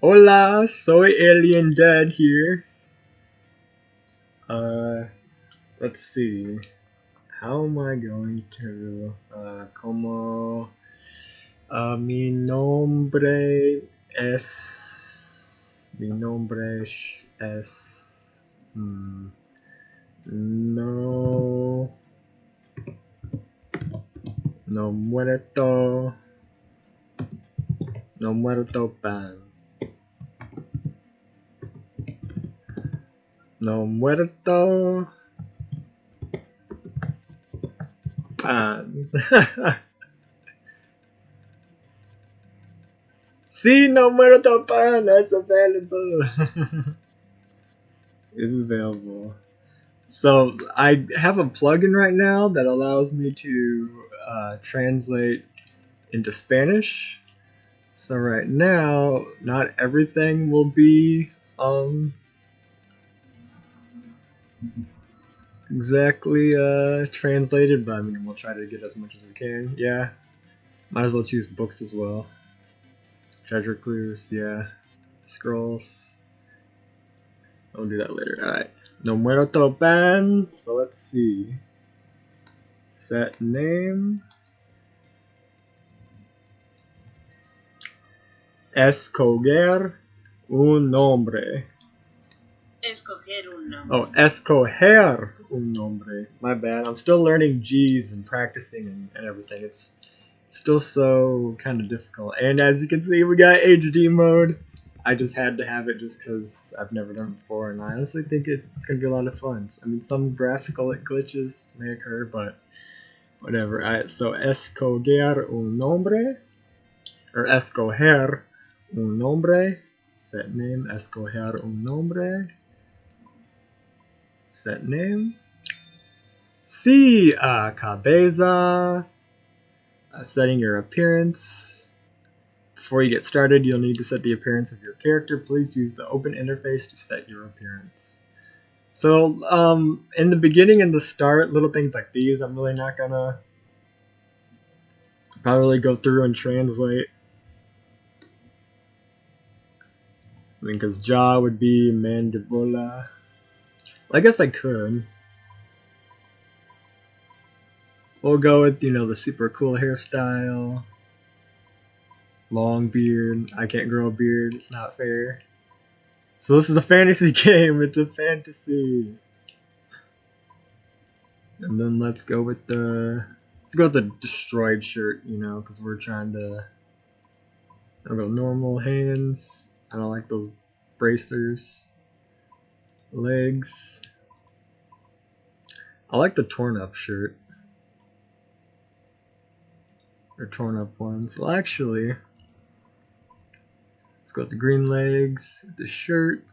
Hola, soy Alien Dad here. Let's see. How am I going to, mi nombre es, no, no muerto, no muerto pan. No muerto pan. Sí, no muerto pan, that's available. It's available. So I have a plugin right now that allows me to translate into Spanish. So right now, not everything will be exactly translated, but I mean we'll try to get as much as we can. Yeah, might as well choose books as well. Treasure clues, yeah. Scrolls. I'll do that later. Alright. No muerto pan. So let's see. Set name. Escoger un nombre. Escoger un nombre. Oh, escoger un nombre. My bad. I'm still learning G's and practicing and everything. It's still so kind of difficult. And as you can see, we got HD mode. I just had to have it just because I've never done it before, and I honestly think it's going to be a lot of fun. I mean, some graphical glitches may occur, but whatever. Alright, so escoger un nombre, or escoger un nombre. Set name, escoger un nombre. Set name. Sí, cabeza. Setting your appearance. Before you get started, you'll need to set the appearance of your character. Please use the open interface to set your appearance. So, in the beginning and the start, little things like these, I'm really not gonna probably go through and translate. I mean, because jaw would be mandibola. Well, I guess I could. We'll go with, the super cool hairstyle. Long beard. I can't grow a beard. It's not fair. So this is a fantasy game. It's a fantasy. And then let's go with the destroyed shirt, because we're trying to. I'll go normal hands. I don't like those bracers. Legs. I like the torn up shirt. Or torn up ones. Well, actually, let's go with the green legs, the shirt.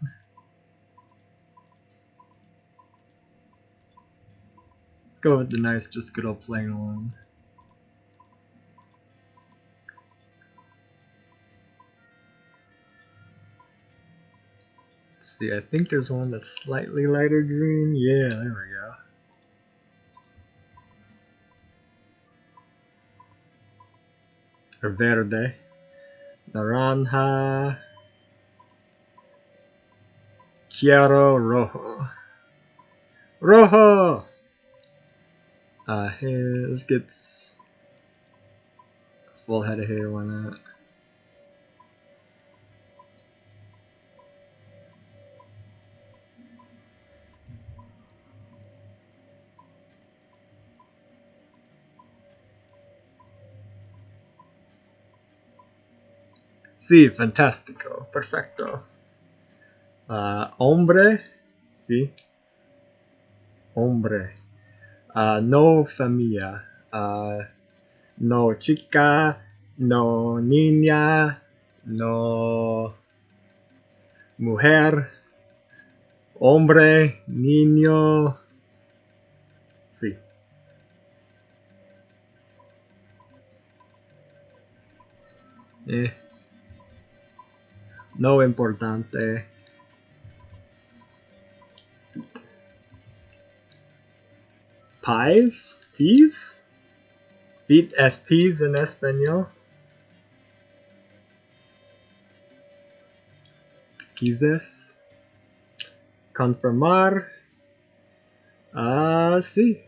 Let's go with the nice, just good old plain one. Let's see, I think there's one that's slightly lighter green. Yeah, there we go. Or verde. Naranja. Quiero rojo. Rojo! Hair, let's get full head of hair, why not? Sí, fantastico, perfecto. Hombre, sí. Hombre. No familia. No chica, no niña, no mujer, hombre, niño. Sí. No importante. Pies? Peas? Feet as peas in español. Quizás. Confirmar. Sí.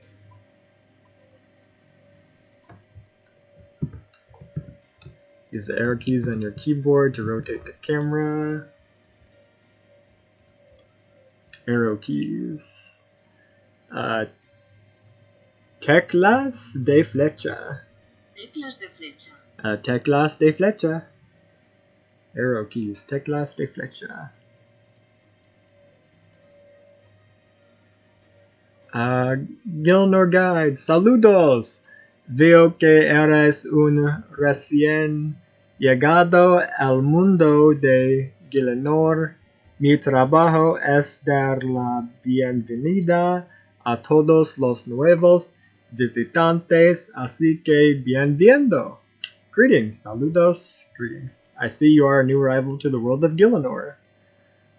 Use the arrow keys on your keyboard to rotate the camera. Arrow keys. Teclas de flecha. Teclas de flecha. Teclas de flecha. Arrow keys. Teclas de flecha. Gilnor Guide. Saludos. Veo que eres un recién llegado al mundo de Gilnor. Mi trabajo es dar la bienvenida a todos los nuevos visitantes, así que bienvenido. Greetings, saludos, greetings. I see you are a new arrival to the world of Gilnor.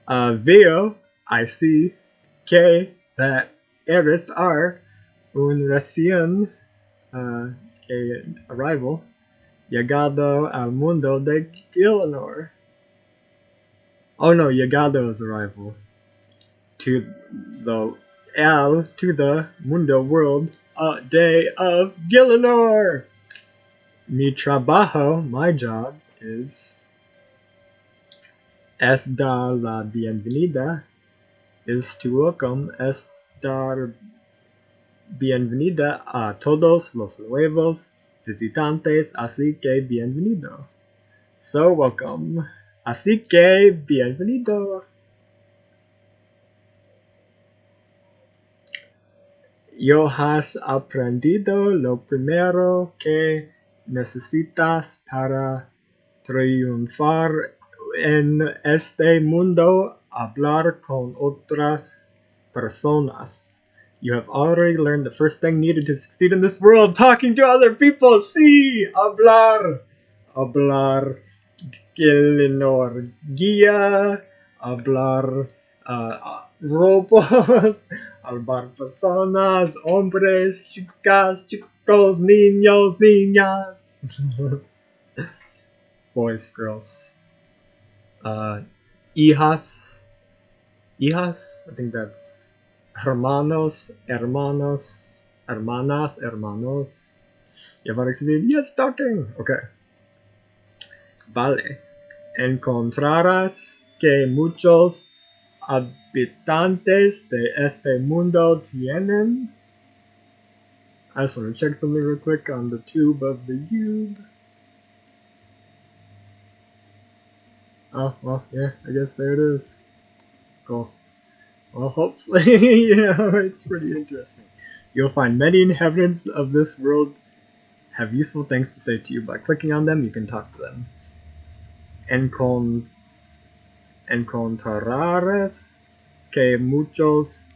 Veo, I see, que that eres un recién arrival llegado al mundo de Gilnor. Oh no, llegado is arrival to the mundo world day of Gilnor. Mi trabajo, my job, is dar la bienvenida, is to welcome, es dar bienvenida a todos los nuevos visitantes, así que bienvenido. So welcome. Así que bienvenido. Yo has aprendido lo primero que necesitas para triunfar en este mundo, hablar con otras personas. You have already learned the first thing needed to succeed in this world, talking to other people. Sí, hablar. Hablar. Gilnor guía. Hablar robos. Hablar personas. Hombres, chicas, chicos, niños, niñas. Boys, girls. Hijas. Hijas? I think that's hermanos, hermanos, hermanas, hermanos. You have already succeeded? Yes, talking! Okay. Vale. Encontrarás que muchos habitantes de este mundo tienen. I just want to check something real quick on the tube of the Ube. Oh, well, yeah, I guess there it is. Cool. Well, hopefully, it's pretty interesting. You'll find many inhabitants of this world have useful things to say to you. By clicking on them, you can talk to them. Encontrarás que muchos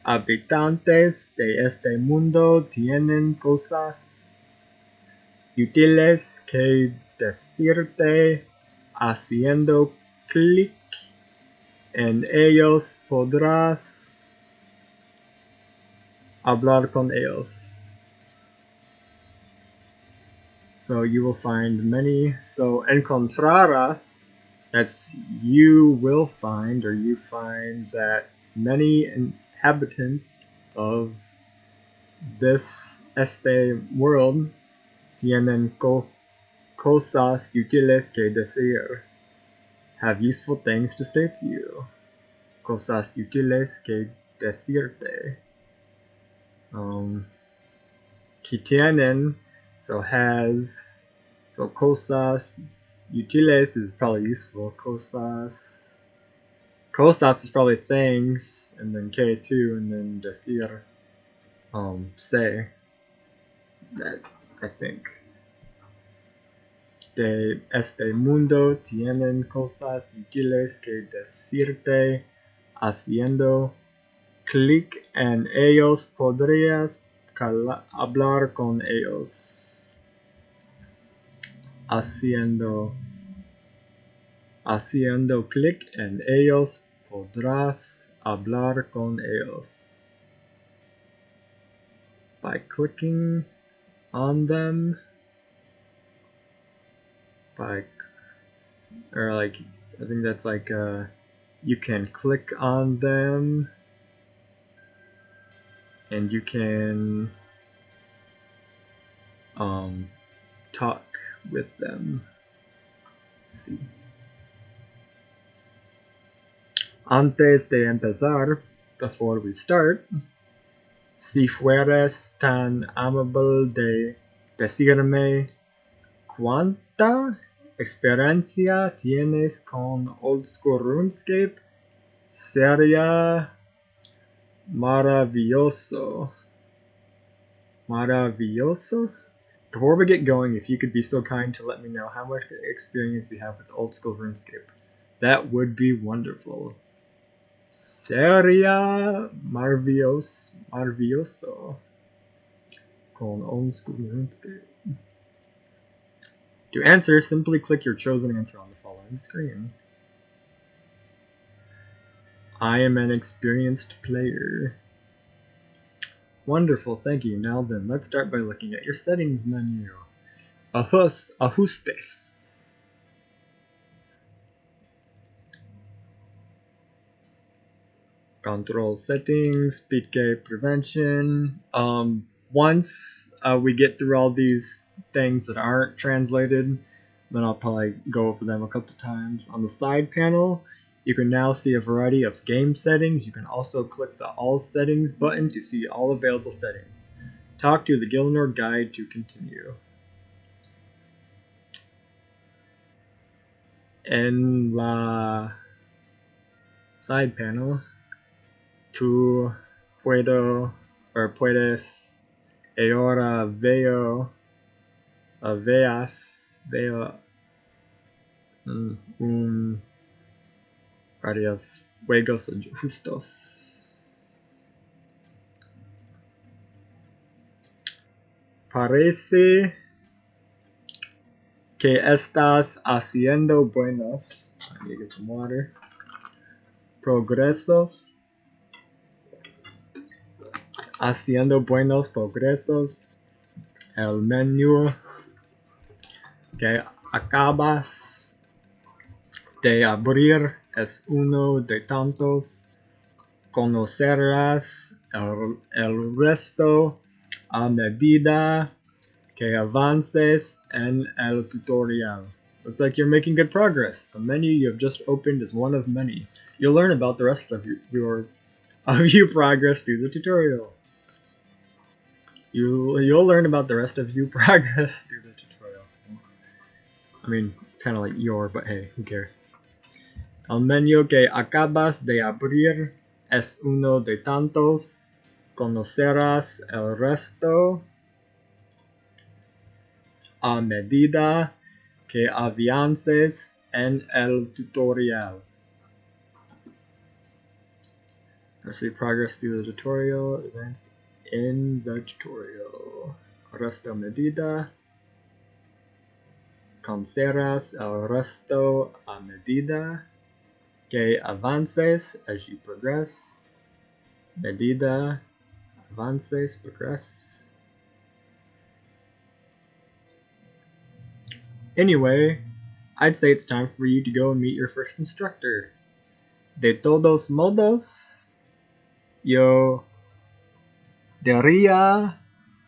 habitantes de este mundo tienen cosas útiles que decirte. Haciendo clic en ellos podrás hablar con ellos. So you will find many. So encontrarás, that's you will find, or you find that many inhabitants of este world tienen cosas útiles que decir. Have useful things to say to you. Cosas útiles que decirte. Que tienen, so has, so cosas útiles is probably useful. Cosas is probably things, and then que too, and then decir, say. That, I think. De este mundo tienen cosas útiles que decirte. Haciendo clic en ellos podrías hablar con ellos. Haciendo clic en ellos podrás hablar con ellos. By clicking on them, or like, I think that's like You can click on them and you can talk with them. Let's see. Antes de empezar, before we start, si fueras tan amable de decirme cuánta experiencia tienes con Old School RuneScape, sería maravilloso. Maravilloso? Before we get going, if you could be so kind to let me know how much experience you have with Old School RuneScape, that would be wonderful. Sería maravilloso con Old School RuneScape. To answer, simply click your chosen answer on the following screen. I am an experienced player. Wonderful, thank you. Now then, let's start by looking at your settings menu. Ajustes. Control settings, PK prevention. Once we get through all these things that aren't translated, then I'll probably go over them a couple times. On the side panel, you can now see a variety of game settings. You can also click the All Settings button to see all available settings. Talk to the Gilnord guide to continue. En la side panel, tú puedes ahora veo un área de juegos justos. Parece que estás haciendo buenos progresos. Haciendo buenos progresos. El menú que acabas de abrir es uno de tantos. Conocerás el resto a medida que avances en el tutorial. Looks like you're making good progress. The menu you have just opened is one of many. You'll learn about the rest of your progress through the tutorial. You'll learn about the rest of your progress through the tutorial. I mean, it's kind of like your, but hey, who cares? El menú que acabas de abrir es uno de tantos. Conocerás el resto a medida que avances en el tutorial. As we progress through the tutorial, advance in the tutorial. Resto medida. Conocerás el resto a medida que avances as you progress. Medida avances, progress. Anyway, I'd say it's time for you to go and meet your first instructor. De todos modos, yo diría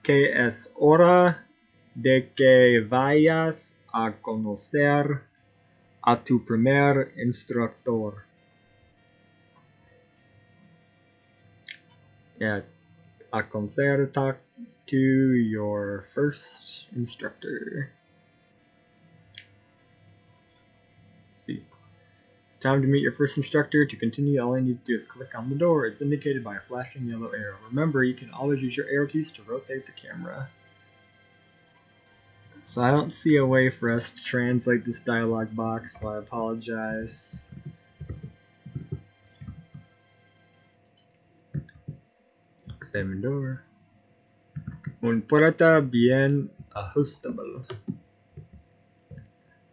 que es hora de que vayas a conocer a tu primer instructor. Yeah, a conocer, talk to your first instructor. See. It's time to meet your first instructor. To continue, all I need to do is click on the door. It's indicated by a flashing yellow arrow. Remember, you can always use your arrow keys to rotate the camera. So I don't see a way for us to translate this dialog box, so I apologize. Examine door. Un puerta bien ajustable.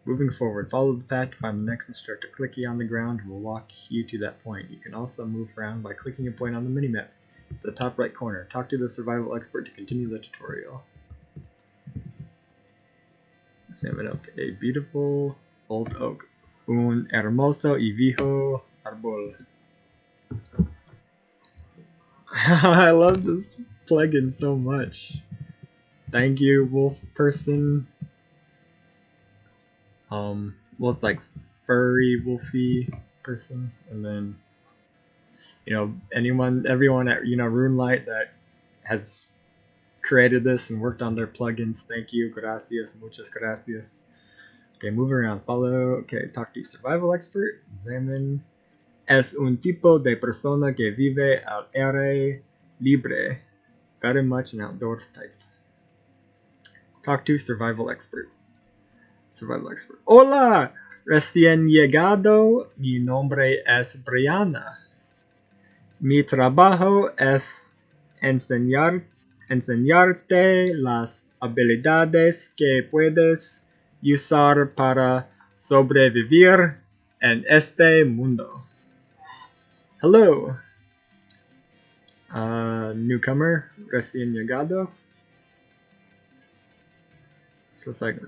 Moving forward, follow the path to find the next instructor. Clicking on the ground will walk you to that point. You can also move around by clicking a point on the minimap. It's the top right corner. Talk to the survival expert to continue the tutorial. Examine oak. A beautiful old oak. Un hermoso y viejo Arbol. I love this plugin so much. Thank you, wolf person. Well, it's like furry wolfy person, and then everyone at RuneLight that has created this and worked on their plugins. Thank you, gracias, muchas gracias. Okay, moving around. Follow. Okay, talk to survival expert. Examine. Es un tipo de persona que vive al aire libre. Very much an outdoors type. Talk to survival expert. Survival expert. Hola, recién llegado. Mi nombre es Brianna. Mi trabajo es enseñarte las habilidades que puedes usar para sobrevivir en este mundo. Hello, newcomer, recién llegado. So it's like,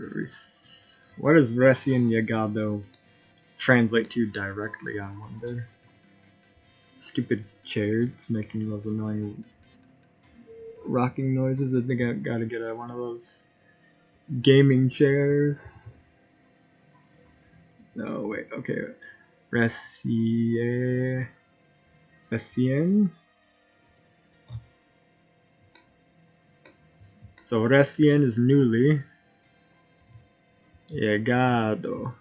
what does recién llegado translate to directly, I wonder? Stupid chairs making those annoying rocking noises. I think I gotta get one of those gaming chairs. No, wait, okay. Recién. So recién is newly. Llegado.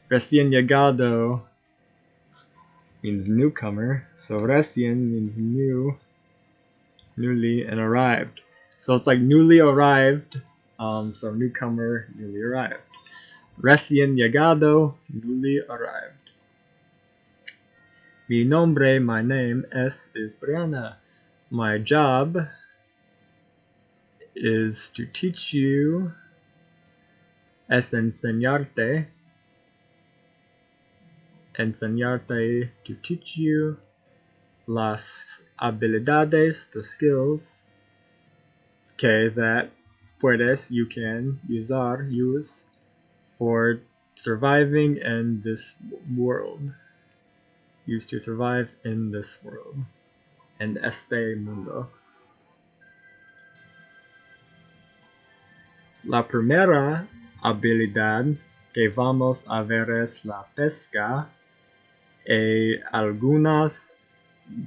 Recién llegado means newcomer. So recién means newly, and arrived. So it's like newly arrived. So newcomer, newly arrived. Recién llegado, newly arrived. Mi nombre, my name, is Brianna. My job is to teach you, es enseñarte, to teach you las habilidades, the skills, that you can use for surviving in this world. Used to survive in this world. En este mundo. La primera habilidad que vamos a ver es la pesca. Algunas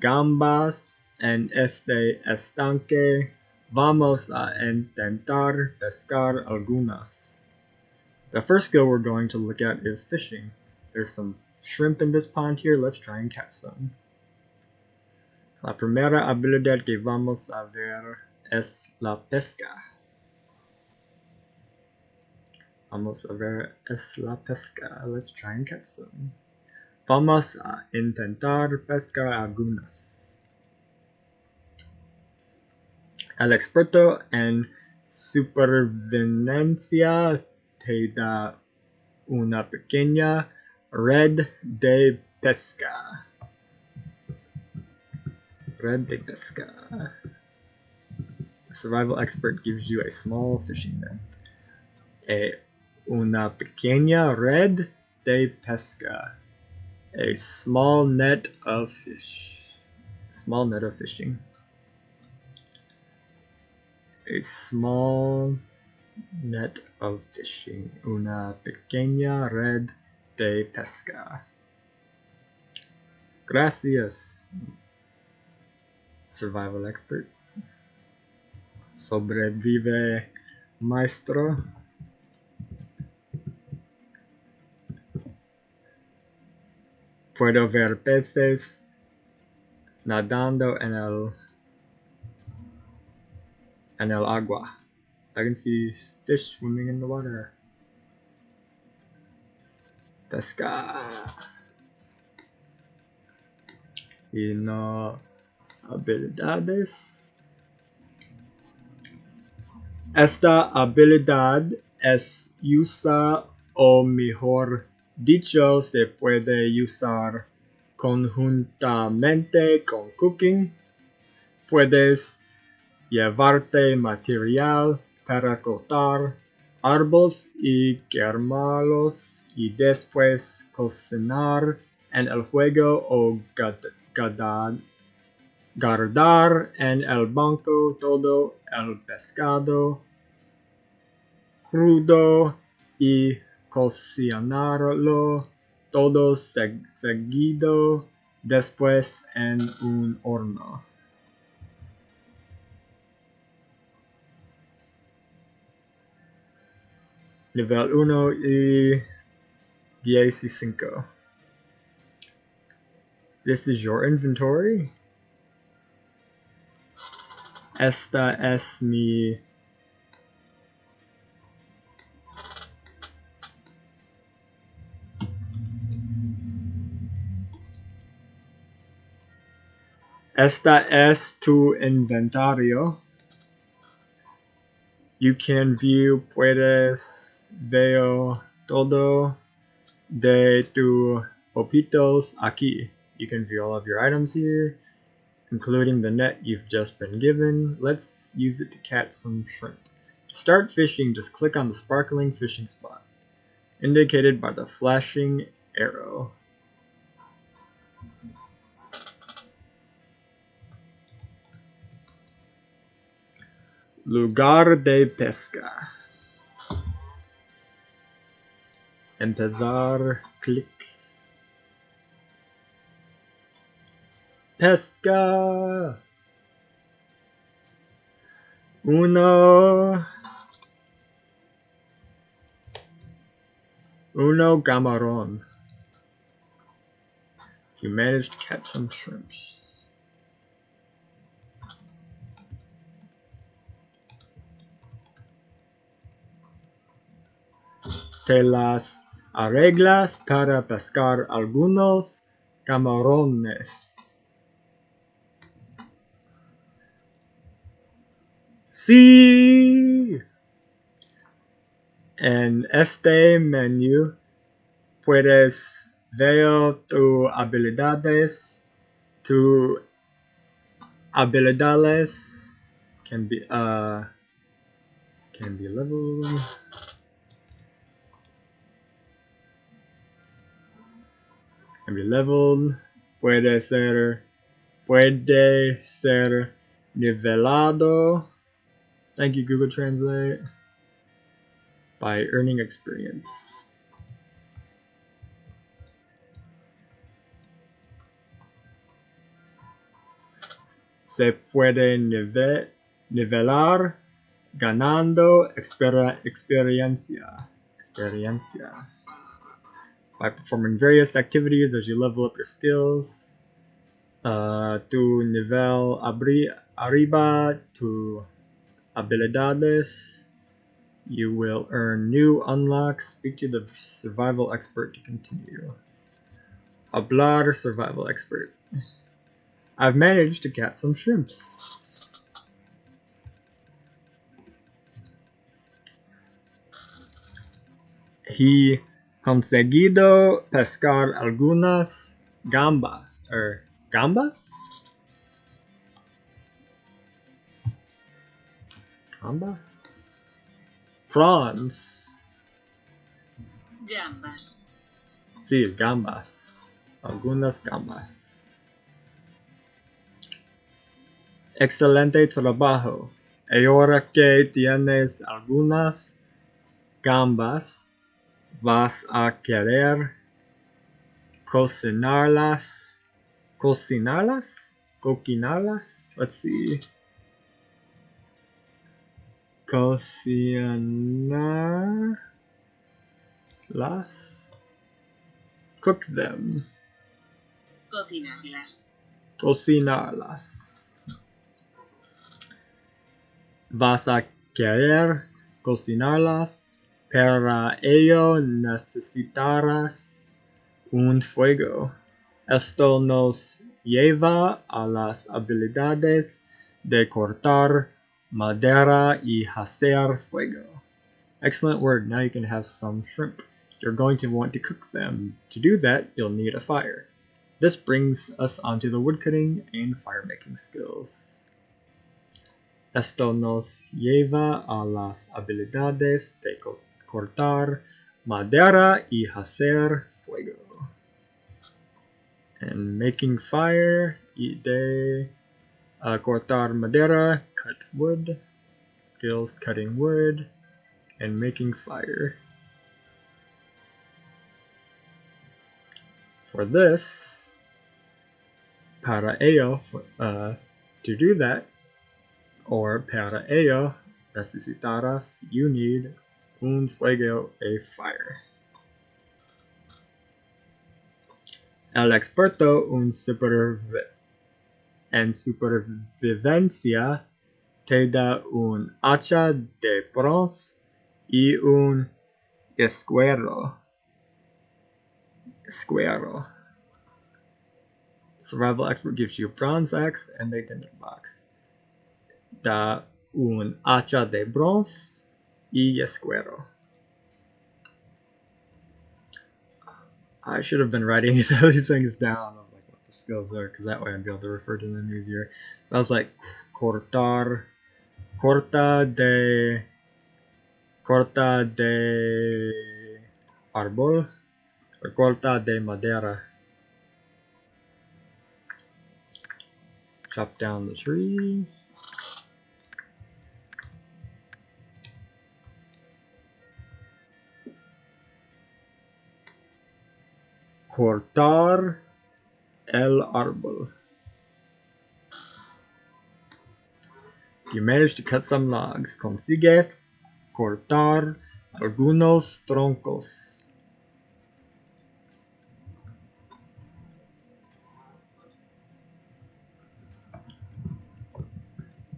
gambas en este estanque. Vamos a intentar pescar algunas. The first skill we're going to look at is fishing. There's some shrimp in this pond here. Let's try and catch some. La primera habilidad que vamos a ver es la pesca. Vamos a ver es la pesca. Let's try and catch some. Vamos a intentar pescar algunas. El experto en supervivencia te da una pequeña red de pesca. Red de pesca. The survival expert gives you a small fishing net. Una pequeña red de pesca. A small net of fish. Small net of fishing. A small net of fishing. Una pequeña red de pesca. Gracias, survival expert. Sobrevive, maestro. Puedo ver peces nadando en el agua. I can see fish swimming in the water. Pesca. Y no habilidades. Esta habilidad es usa, o mejor dicho, se puede usar conjuntamente con cooking. Puedes llevarte material para cortar árboles y quemarlos y después cocinar en el fuego o guardar en el banco todo el pescado crudo y cocinarlo todo seguido después en un horno. Nivel 1 y 15. This is your inventory. Esta es mi Esta es tu inventario. You can view, puedes ver todo de tus opitos aquí. You can view all of your items here, including the net you've just been given. Let's use it to catch some shrimp. To start fishing, just click on the sparkling fishing spot, indicated by the flashing arrow. Lugar de pesca. Empezar, clic. Pesca. Uno camarón. You managed to catch some shrimps. Te las arreglas para pescar algunos camarones. Sí. En este menú puedes ver tus habilidades. Tus habilidades can be leveled. Can be leveled. Puede ser nivelado. Thank you, Google Translate. By earning experience. Se puede nivelar ganando experiencia. By performing various activities as you level up your skills. Tu nivel arriba, tu habilidades. You will earn new unlocks. Speak to the survival expert to continue. Hablar survival expert. I've managed to catch some shrimps. He conseguido pescar algunas gambas. Gambas? Gambas? Prawns. Gambas. Sí, gambas. Algunas gambas. Excelente trabajo. Ahora que tienes algunas gambas, vas a querer cocinarlas. Let's see. Cocinarlas. Cook them. Cocinarlas. Vas a querer cocinarlas. Para ello necesitarás un fuego. Esto nos lleva a las habilidades de cortar madera y hacer fuego. Excellent work. Now you can have some shrimp. You're going to want to cook them. To do that, you'll need a fire. This brings us onto the woodcutting and firemaking skills. Esto nos lleva a las habilidades de cortar madera y hacer fuego. And making fire, de cortar madera, cut wood, skills cutting wood, and making fire. For this, para ello, to do that, or para ello, necesitarás, you need un fuego, a fire. El experto en supervivencia te da un hacha de bronce y un escuero. Survival expert gives you a bronze axe and a tinder box. Da un hacha de bronce y escuero. I should have been writing these things down of like what the skills are, because that way I'd be able to refer to them easier. That was like corta de árbol, or corta de madera. Chop down the tree. Cortar el árbol. You managed to cut some logs. Consigues cortar algunos troncos.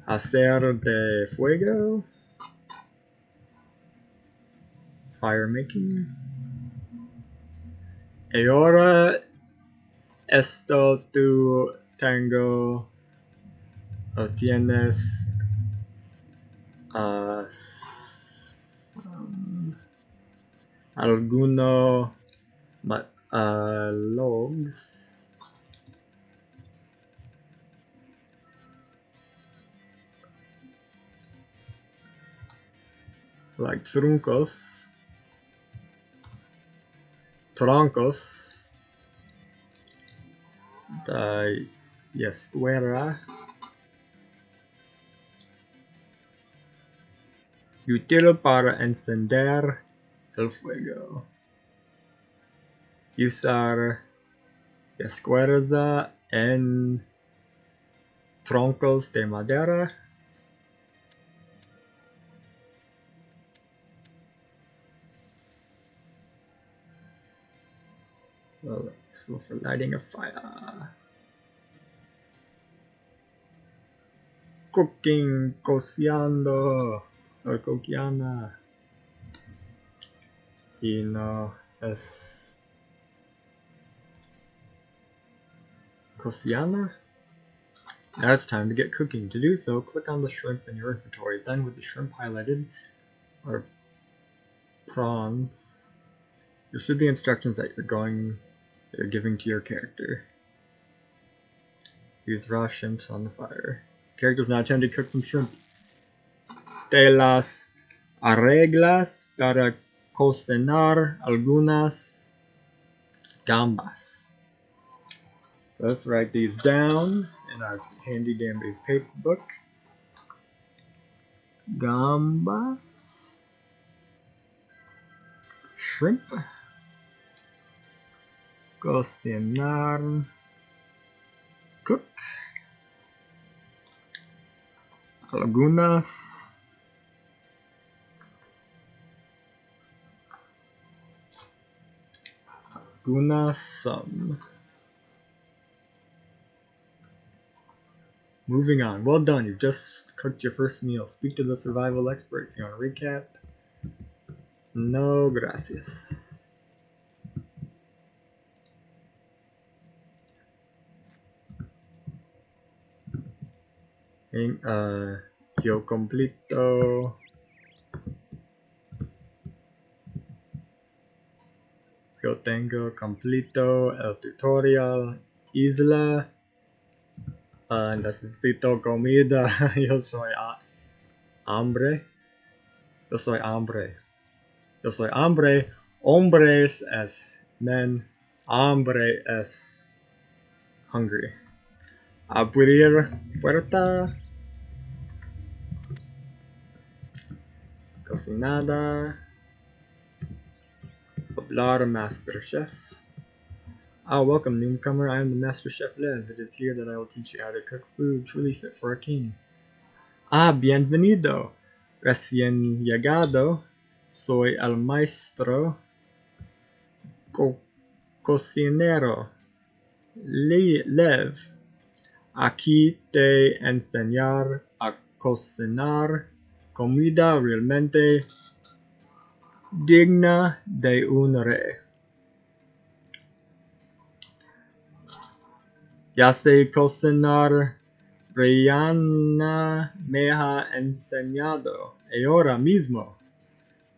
Hacer de fuego. Fire making. Ahora esto tú tengo o tienes alguno logs like troncos de escuela útil para encender el fuego. Usar escuerza en troncos de madera. Well, useful for lighting a fire. Cooking, cociendo, or cociana. Y no es cociana? Now it's time to get cooking. To do so, click on the shrimp in your inventory. Then with the shrimp highlighted, or prawns, you'll see the instructions that you're giving to your character. Use raw shrimps on the fire. Character's now trying to cook some shrimp. Te las arreglas para cocinar algunas gambas. So let's write these down in our handy dandy paper book. Gambas, shrimp, cocinar, cook, algunas some. Moving on. Well done. You've just cooked your first meal. Speak to the survival expert if you want to recap. No, gracias. Yo completo. Yo tengo completo el tutorial. Isla. Necesito comida. Yo soy hambre. Yo soy hambre. Yo soy hambre. Hombres es men. Hambre es hungry. Abrir puerta. Cocinada. Hablar Master Chef. Welcome newcomer, I am the Master Chef Lev. It is here that I will teach you how to cook food truly fit for a king. Bienvenido. Recién llegado. Soy el maestro cocinero Lev. Aquí te enseñar a cocinar comida realmente digna de un rey. Ya sé cocinar, Brianna me ha enseñado ahora mismo.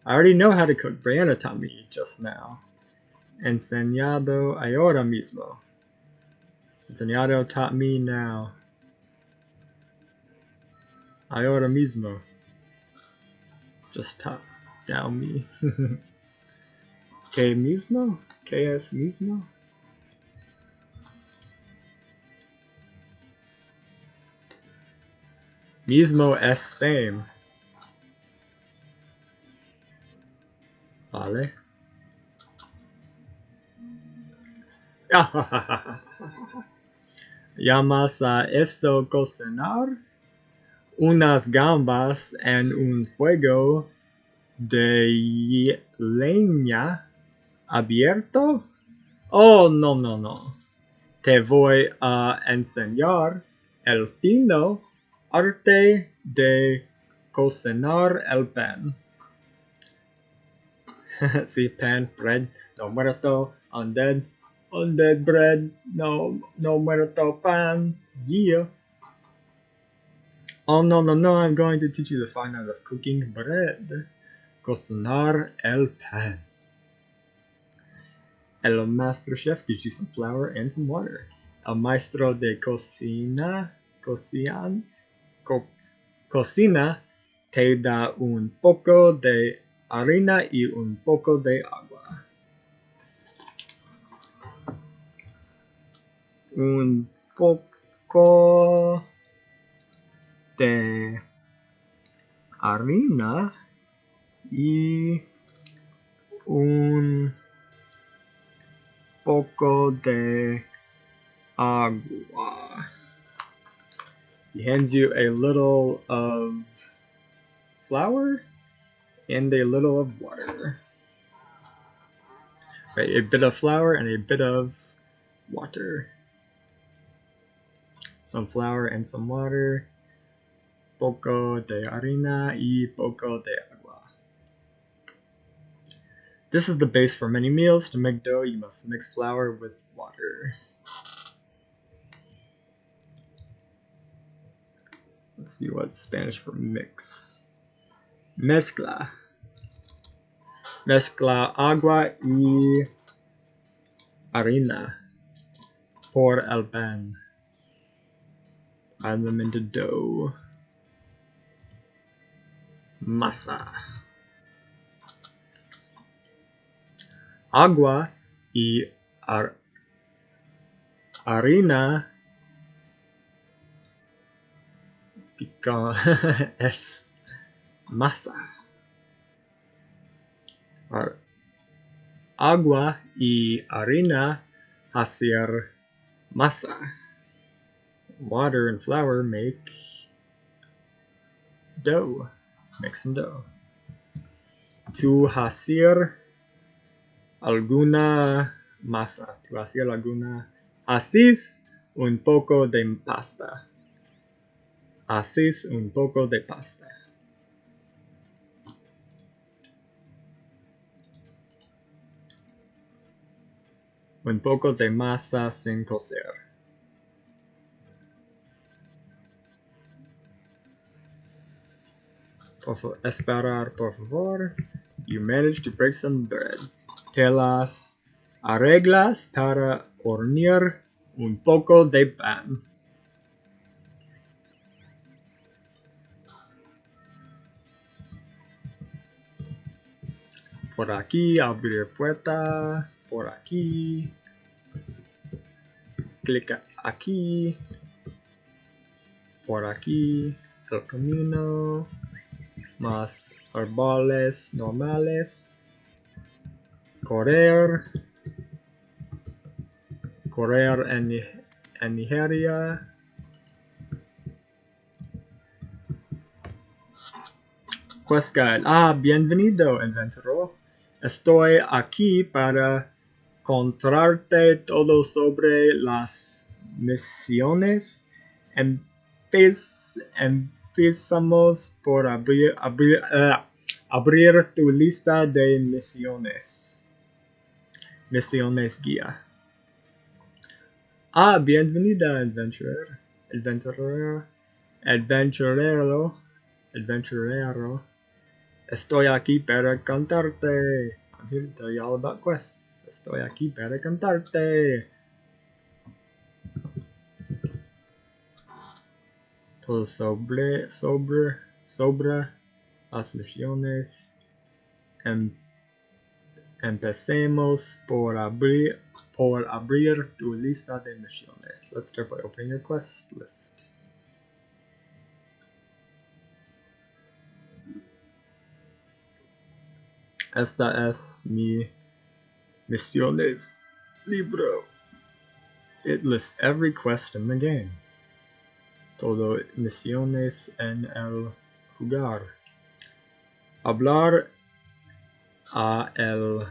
I already know how to cook. Brianna taught me just now. Enseñado ahora mismo. Enseñado taught me now. Ahora mismo. Just taught now me. ¿Qué mismo? ¿Qué es mismo? Mismo es same. Vale. ¿Llamas a eso cocinar? Unas gambas en un fuego de leña abierto? Oh, no. Te voy a enseñar el fino arte de cocinar el pan. Sí, pan, bread, no muerto, undead bread, no muerto pan, yeah. Oh, no, I'm going to teach you the fine art of cooking bread. Cocinar el pan. El master chef gives you some flour and some water. El maestro de cocina te da un poco de harina y un poco de agua. Un poco de harina y un poco de agua. He hands you a little of flour and a little of water. Right, a bit of flour and a bit of water. Some flour and some water. Poco de harina y poco de agua. This is the base for many meals. To make dough, you must mix flour with water. Let's see what's Spanish for mix. Mezcla. Mezcla agua y harina por el pan. Add them into dough. Masa. Agua y harina es masa. Agua y harina hacer masa. Water and flour make dough. Make some dough. To hacer alguna masa. To hacer alguna. Haces un poco de pasta. Haces un poco de pasta. Un poco de masa sin cocer. Esperar, por favor. You managed to break some bread. Te las arreglas para hornear un poco de pan. Por aquí, abrir puerta. Por aquí. clic aquí, por aquí, el camino, más árboles normales, correr en Nigeria, Quest Guide. Bienvenido, inventor. Estoy aquí para contarte todo sobre las misiones. Empezamos por abrir tu lista de misiones. Misiones guía. Bienvenida, adventurero. Estoy aquí para cantarte. I'm here to tell you all about quests. Estoy aquí para cantarte. Todo sobre las misiones. Empecemos por abrir tu lista de misiones. Let's start by opening your quest list. Esta es mi misiones libro. It lists every quest in the game. Todo misiones en el jugar. Hablar a el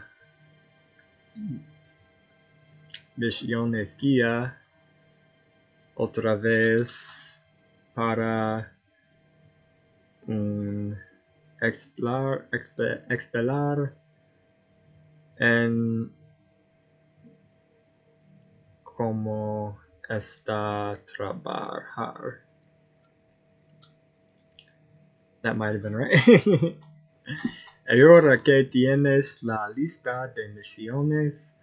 misiones guía otra vez para explorar en cómo está trabajar. That might have been right. Ahora que tienes la lista de misiones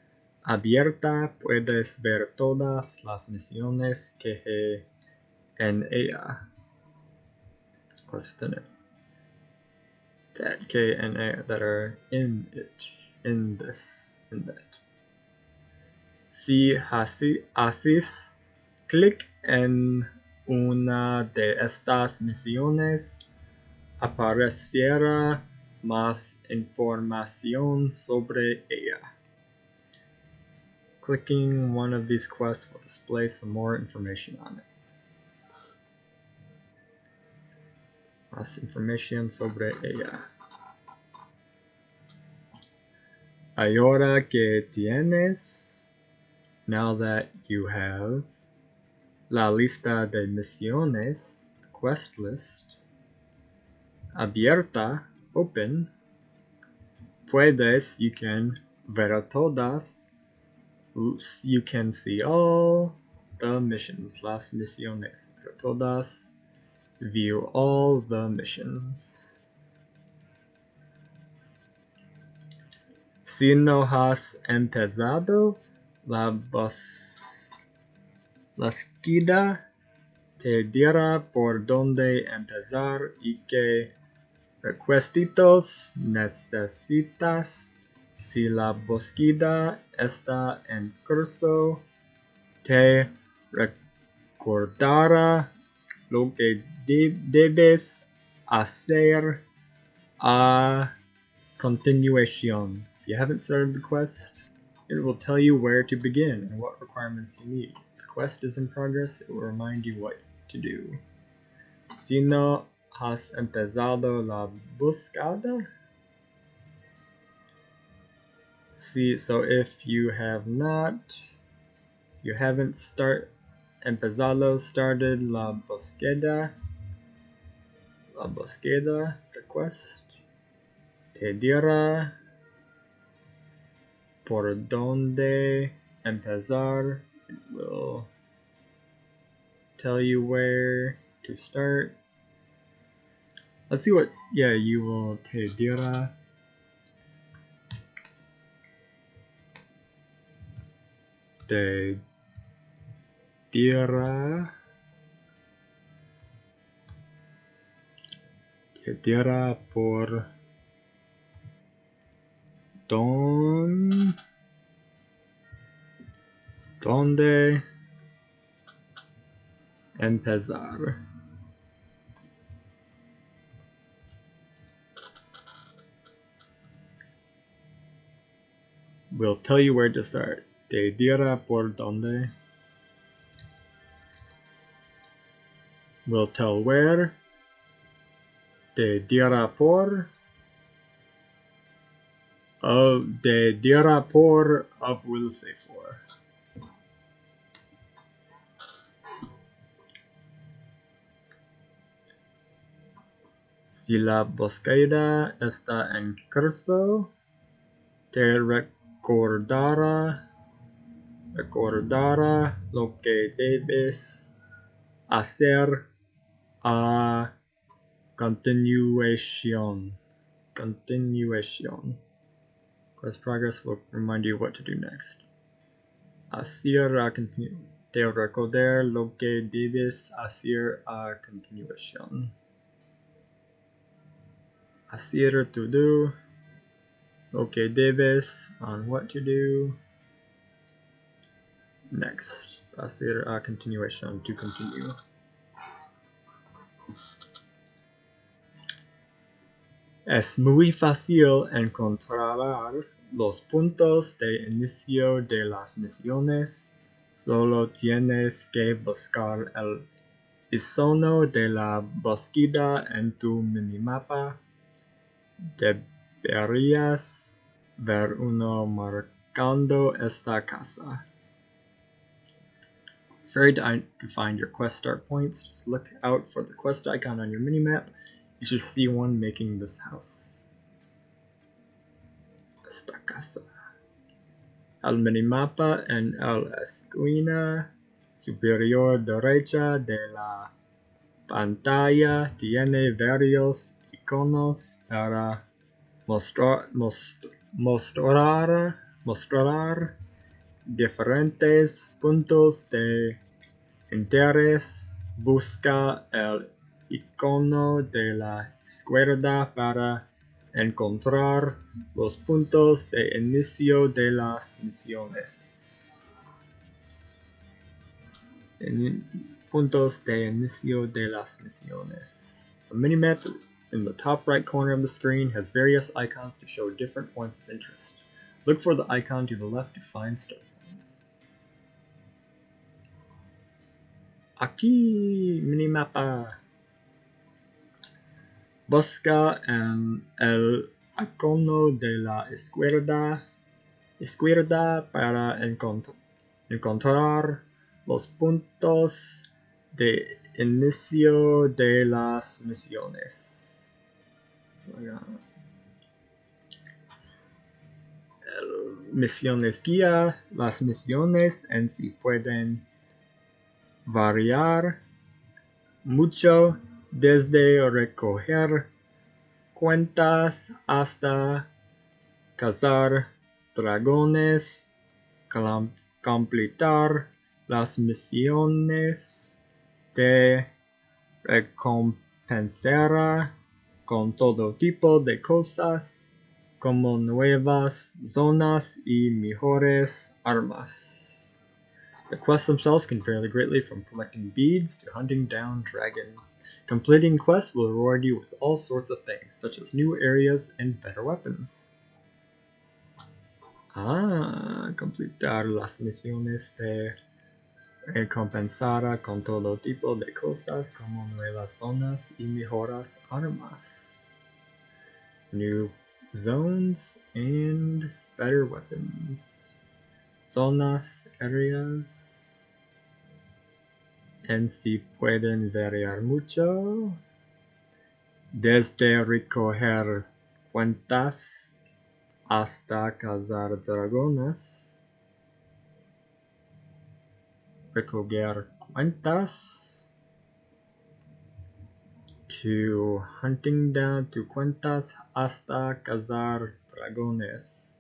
abierta, puedes ver todas las misiones que en ella. That are in that. Si haces clic en una de estas misiones, aparecerá más información sobre ella. Clicking one of these quests will display some more information on it. Más información sobre ella. Ahora que tienes, now that you have, la lista de misiones, quest list, abierta, open, you can ver todas, you can see all the missions, las misiones, ver todas, view all the missions. Si no has empezado la búsqueda, te dirá por dónde empezar y qué requisitos necesitas. Si la búsqueda está en curso, te recordará lo que debes hacer a continuación. If you haven't started the quest, it will tell you where to begin and what requirements you need. If the quest is in progress, it will remind you what to do. Si no has empezado la búsqueda, so if you haven't started la búsqueda, the quest, te dirá por dónde empezar. It will tell you where to start. Let's see what, you will te dirá. Te dirá por dónde Empezar. We'll tell you where to start. Te dirá por dónde. We'll tell where. Te dirá por. Te dirá por of will say for. Si la búsqueda está en curso, te recordará lo que debes hacer a continuación. Quest progress will remind you what to do next. Hacer a continuación. Te recordar lo que debes hacer a continuación. Hacer to do. Lo que debes on what to do. Next. Hacer a continuación. To continue. Es muy fácil encontrar los puntos de inicio de las misiones. Solo tienes que buscar el icono de la búsqueda en tu minimapa. Deberías ver uno marcando esta casa. It's very to find your quest start points. Just look out for the quest icon on your minimap. You should see one making this house. Esta casa. El minimapa en la esquina superior derecha de la pantalla tiene varios iconos para mostrar diferentes puntos de interés. Busca el icono de la izquierda para encontrar los puntos de inicio de las misiones. Puntos de inicio de las misiones. The minimap in the top right corner of the screen has various icons to show different points of interest. Look for the icon to the left to find start points. Aquí, minimapa. Busca en el icono de la izquierda para encontrar los puntos de inicio de las misiones. Misiones guía. Las misiones en sí pueden variar mucho, desde recoger cuentas hasta cazar dragones, completar las misiones de recompensa con todo tipo de cosas, como nuevas zonas y mejores armas. The quests themselves can vary greatly from collecting beads to hunting down dragons. Completing quests will reward you with all sorts of things, such as new areas and better weapons. Completar las misiones de recompensar con todo tipo de cosas como nuevas zonas y mejoras armas. New zones and better weapons. Zonas, areas. En sí pueden variar mucho, desde recoger cuentas hasta cazar dragones. Recoger cuentas to hunting down to cuentas hasta cazar dragones.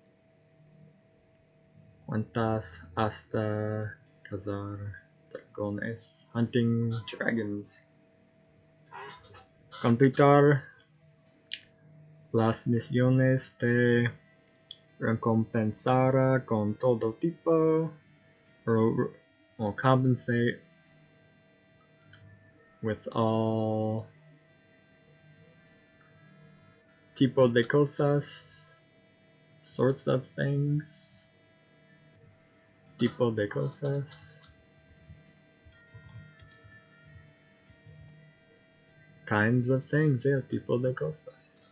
Cuentas hasta cazar dragones. Hunting dragons. Completar las misiones de recompensar con todo tipo o compensate with all tipo de cosas, sorts of things, tipo de cosas, kinds of things, yeah, tipo de cosas.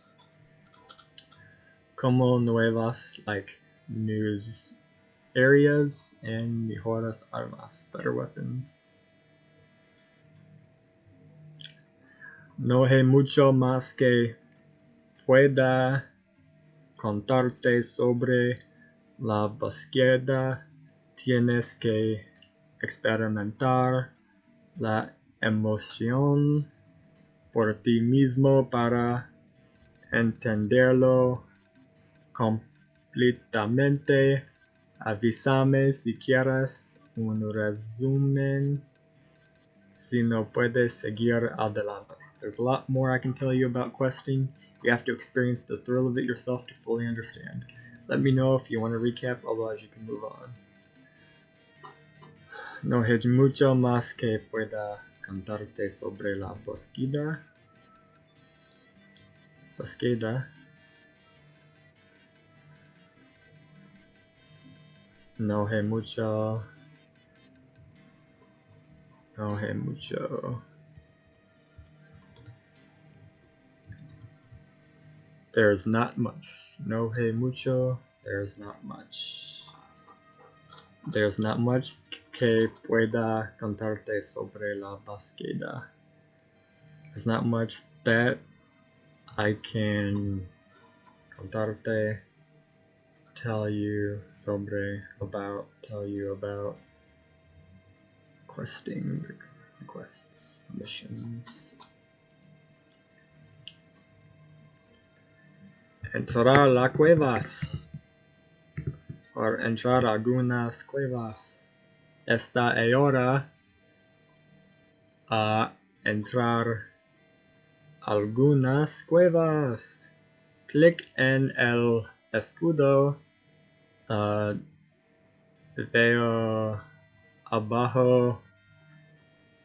Como nuevas, like news areas, and mejoras armas, better weapons. No hay mucho más que pueda contarte sobre la búsqueda. Tienes que experimentar la emoción por ti mismo para entenderlo completamente. Avísame si quieres un resumen si no puedes seguir adelante. There's a lot more I can tell you about questing. You have to experience the thrill of it yourself to fully understand. Let me know if you want to recap, otherwise you can move on. No hay mucho más que pueda contarte sobre la búsqueda. No hay mucho. There's not much. No hay mucho. There's not much. There's not much que pueda contarte sobre la búsqueda. There's not much that I can contarte, tell you about questing, quests, missions. Entrar a cuevas, or entrar algunas cuevas. Esta hora a entrar algunas cuevas. Clic en el escudo. Veo abajo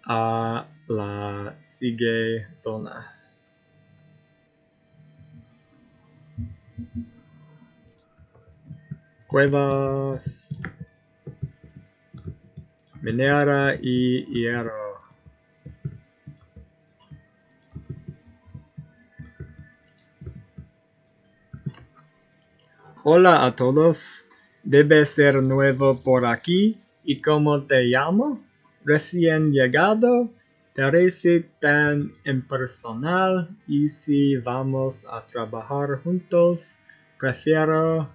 a la sigue zona. Cuevas, minera y hierro. Hola a todos, debes ser nuevo por aquí. ¿Y cómo te llamo? Recién llegado, te parece tan impersonal. Y si vamos a trabajar juntos, prefiero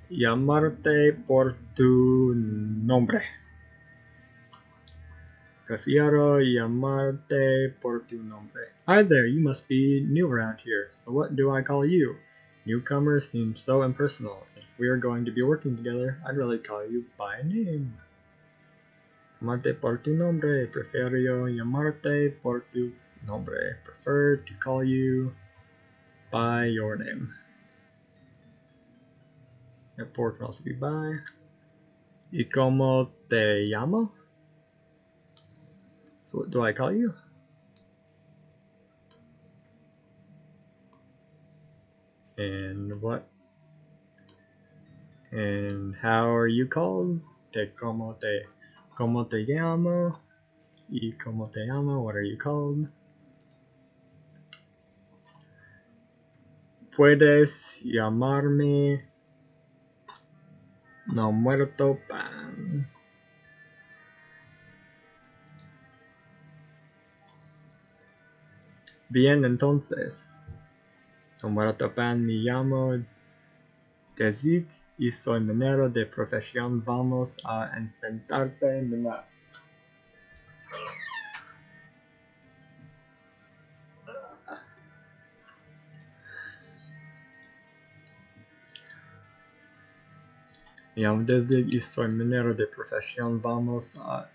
llamarte por tu nombre. Hi there, you must be new around here, so what do I call you? Newcomers seem so impersonal. If we are going to be working together, I'd really call you by name. Llamarte por tu nombre. Prefiero llamarte por tu nombre. Prefer to call you by your name. And por can also be by. ¿Y cómo te llamo? So what do I call you? And what? And how are you called? ¿Cómo te llamo? ¿Y cómo te llamo? What are you called? Puedes llamarme No Muerto Pan. Bien, entonces. No Muerto Pan, me llamo Dezik y soy minero de profesión. Vamos a intentarte minar. Me llamo Dezik y soy minero de profesión. Vamos a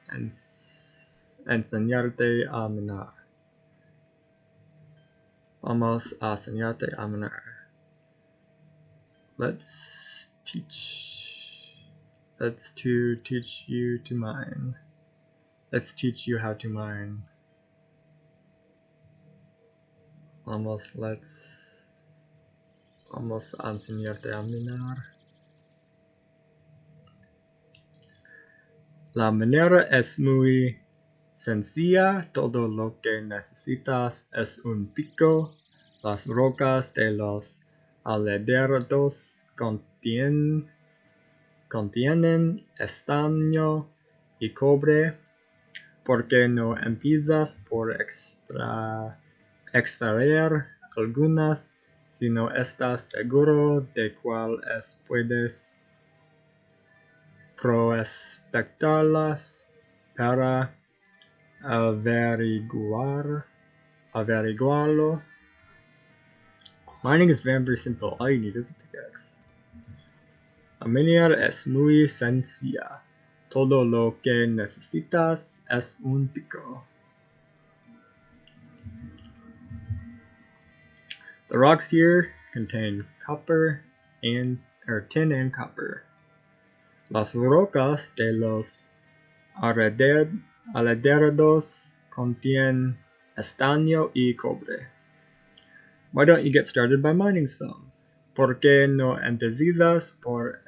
enseñarte a minar. Vamos a enseñarte a minar. Let's teach you to mine. Let's teach you how to mine. Vamos a enseñarte a minar. La minera es muy sencilla, todo lo que necesitas es un pico. Las rocas de los alrededores contienen estaño y cobre. ¿Por qué no empiezas por extraer algunas si no estás seguro de cuáles puedes prospectarlas para averiguarlo? Mining is very simple. All you need is a pickaxe. La minería es muy sencilla. Todo lo que necesitas es un pico. The rocks here contain copper tin and copper. Las rocas de los alrededores contienen estaño y cobre. Why don't you get started by mining some? ¿Por qué no empiezas por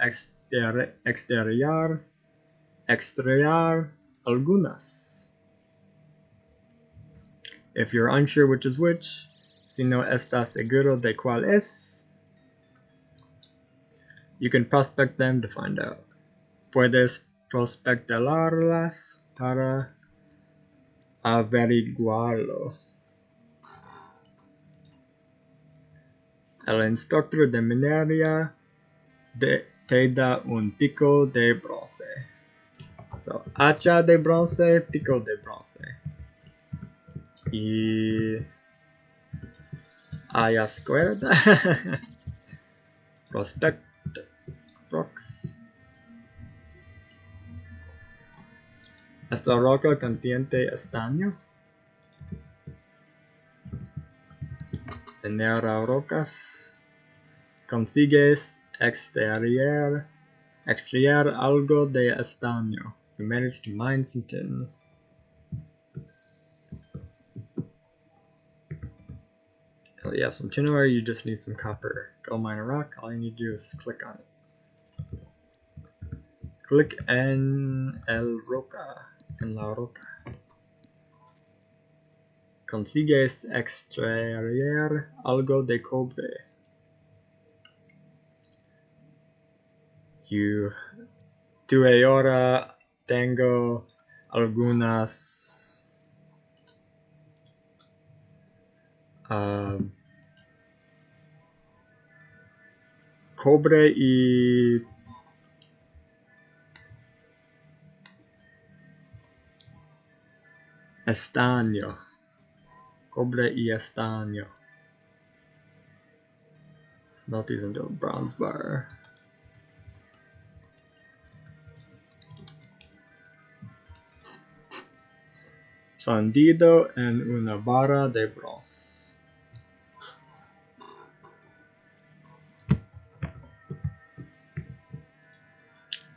extraer algunas? If you're unsure which is which, si no estás seguro de cuál es, you can prospect them to find out. Puedes prospectarlas para averiguarlo. El instructor de minería te da un pico de bronce. So, hacha de bronce, pico de bronce. Y a la izquierda, prospect rocks. Esta roca contiene estaño. Minera rocas. Consigues extraer algo de estaño. You manage to mine some tin. Oh, you have some tin ore, you just need some copper. Go mine a rock, all you need to do is click on it. Click en la roca. Consigues extraer algo de cobre. Tu ahora tengo algunas cobre y estaño. Cobre y estaño. Smelt these into a bronze bar. Fundido en una barra de bronce.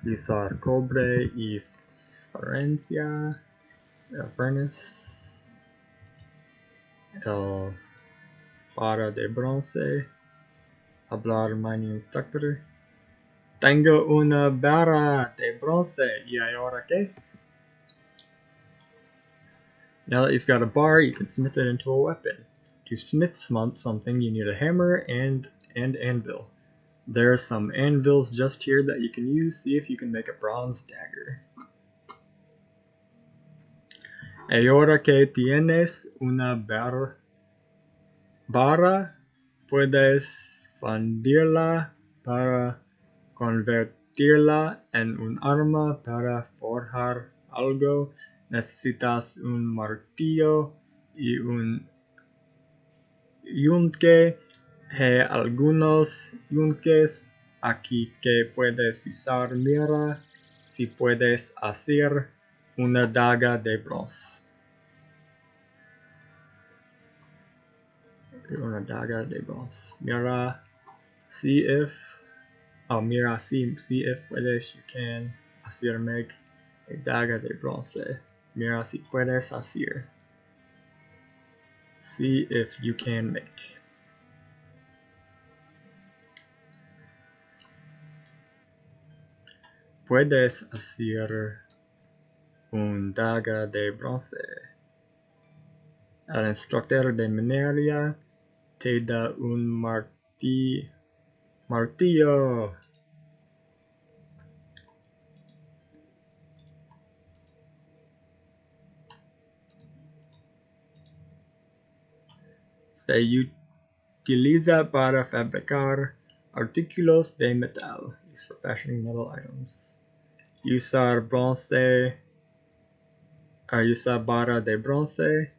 Usar cobre y furnace. El barra de bronce. Hablar mining instructor. Tengo una barra de bronce. ¿Y ahora qué? Now that you've got a bar, you can smith it into a weapon. To smith something, you need a hammer and anvil. There are some anvils just here that you can use. See if you can make a bronze dagger. Ahora que tienes una barra, puedes fundirla para convertirla en un arma para forjar algo. Necesitas un martillo y un yunque. Hay algunos yunques aquí que puedes usar. Mira si puedes hacer una daga de bronce. Una daga de bronce. Mira see if puedes, you can hacerme a daga de bronce. Mira si puedes hacer. See if you can make. Puedes hacer un daga de bronce. El instructor de minería te da un martillo. Se utiliza para fabricar artículos de metal. Used for fashioning metal items. Usar bronce. Usar barra de bronce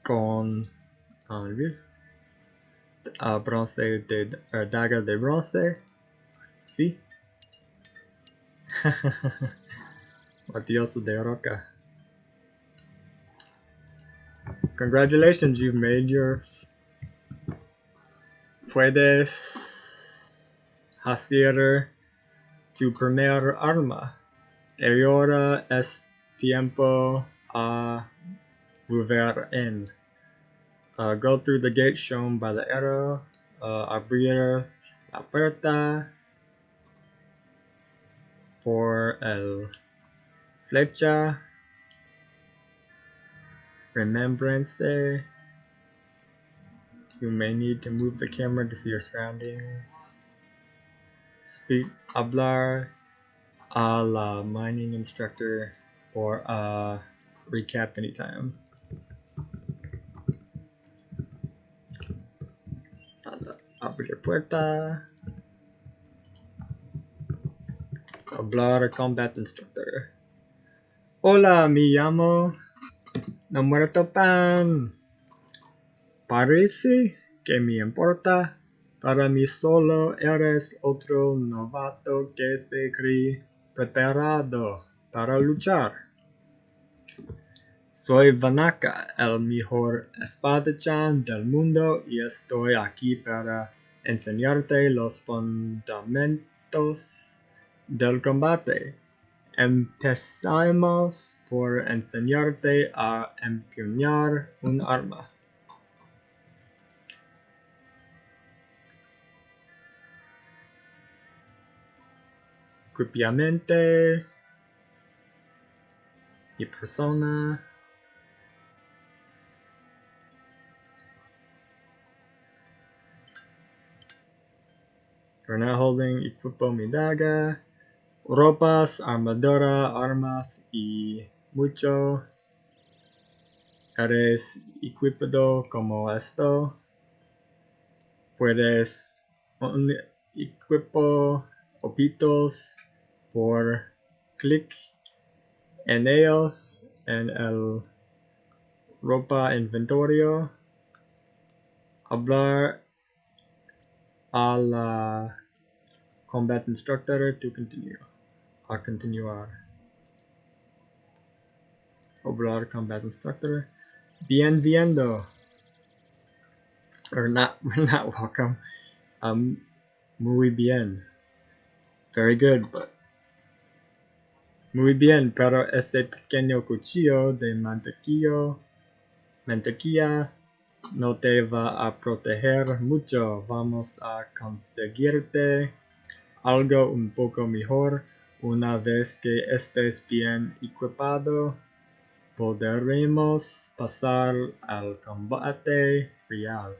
con bronce de daga de bronce. Sí. Martilloso de roca. Congratulations, you've made your. Puedes hacer tu primer arma. Ahora es tiempo a volver en. Go through the gate shown by the arrow. Abrir la puerta por el flecha. Remembrance. You may need to move the camera to see your surroundings. Speak, hablar a la mining instructor or recap anytime. Abrir puerta. Hablar a combat instructor. Hola, me llamo No Muerto Pan. Parece que me importa. Para mí solo eres otro novato que se cree preparado para luchar. Soy Vanaka, el mejor espadachín del mundo, y estoy aquí para enseñarte los fundamentos del combate. Empecemos por enseñarte a empuñar un arma. Equipamiento y persona. We're now holding equipo mi daga. Ropas, armadura, armas y mucho. Eres equipado como esto. Puedes un equipo opitos por clic en ellos en el ropa inventario. Hablar a la combat instructor to continue. A continuar. Hablar combat instructor. Bien viendo. Or not welcome. Muy bien. Very good, but muy bien, pero ese pequeño cuchillo de mantequilla no te va a proteger mucho. Vamos a conseguirte algo un poco mejor. Una vez que estés bien equipado, podremos pasar al combate real.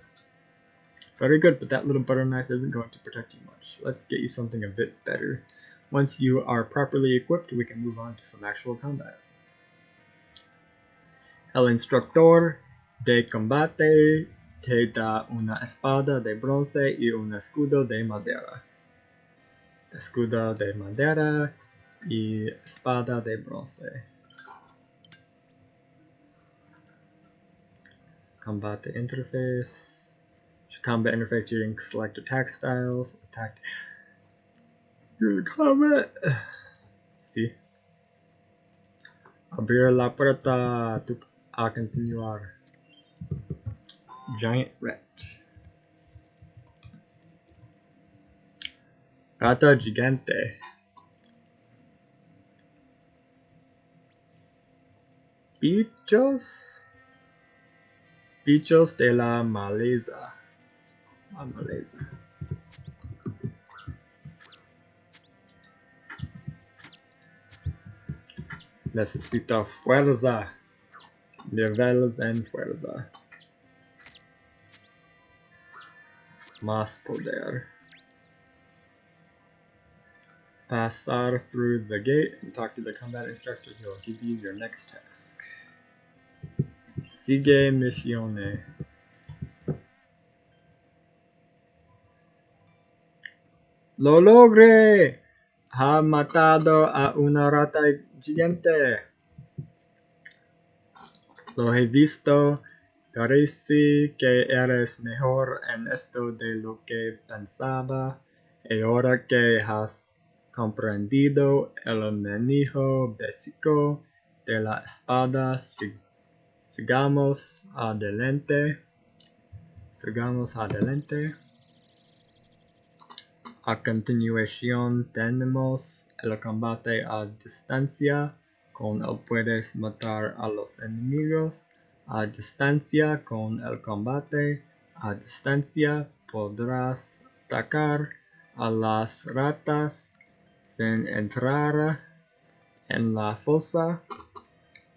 Very good, but that little butter knife isn't going to protect you much. Let's get you something a bit better. Once you are properly equipped, we can move on to some actual combat. El instructor de combate te da una espada de bronce y un escudo de madera. Escudo de madera y espada de bronce. Combate interface. Combat interface using select attack styles. Attack. Your combat. See. Abrir la puerta a continuar. Giant rat. Rata gigante. Bichos. Bichos de la maleza. La maleza. Necesito fuerza. Niveles en fuerza. Más poder. Pasar through the gate and talk to the combat instructor. He will give you your next task. Sigue missione. ¡Lo logré! Ha matado a una rata gigante. Lo he visto. Parece que eres mejor en esto de lo que pensaba. Y ahora que has comprendido el manejo básico de la espada, sigamos adelante. Sigamos adelante. A continuación tenemos el combate a distancia, con el puedes matar a los enemigos a distancia. Con el combate a distancia podrás atacar a las ratas sin entrar en la fosa,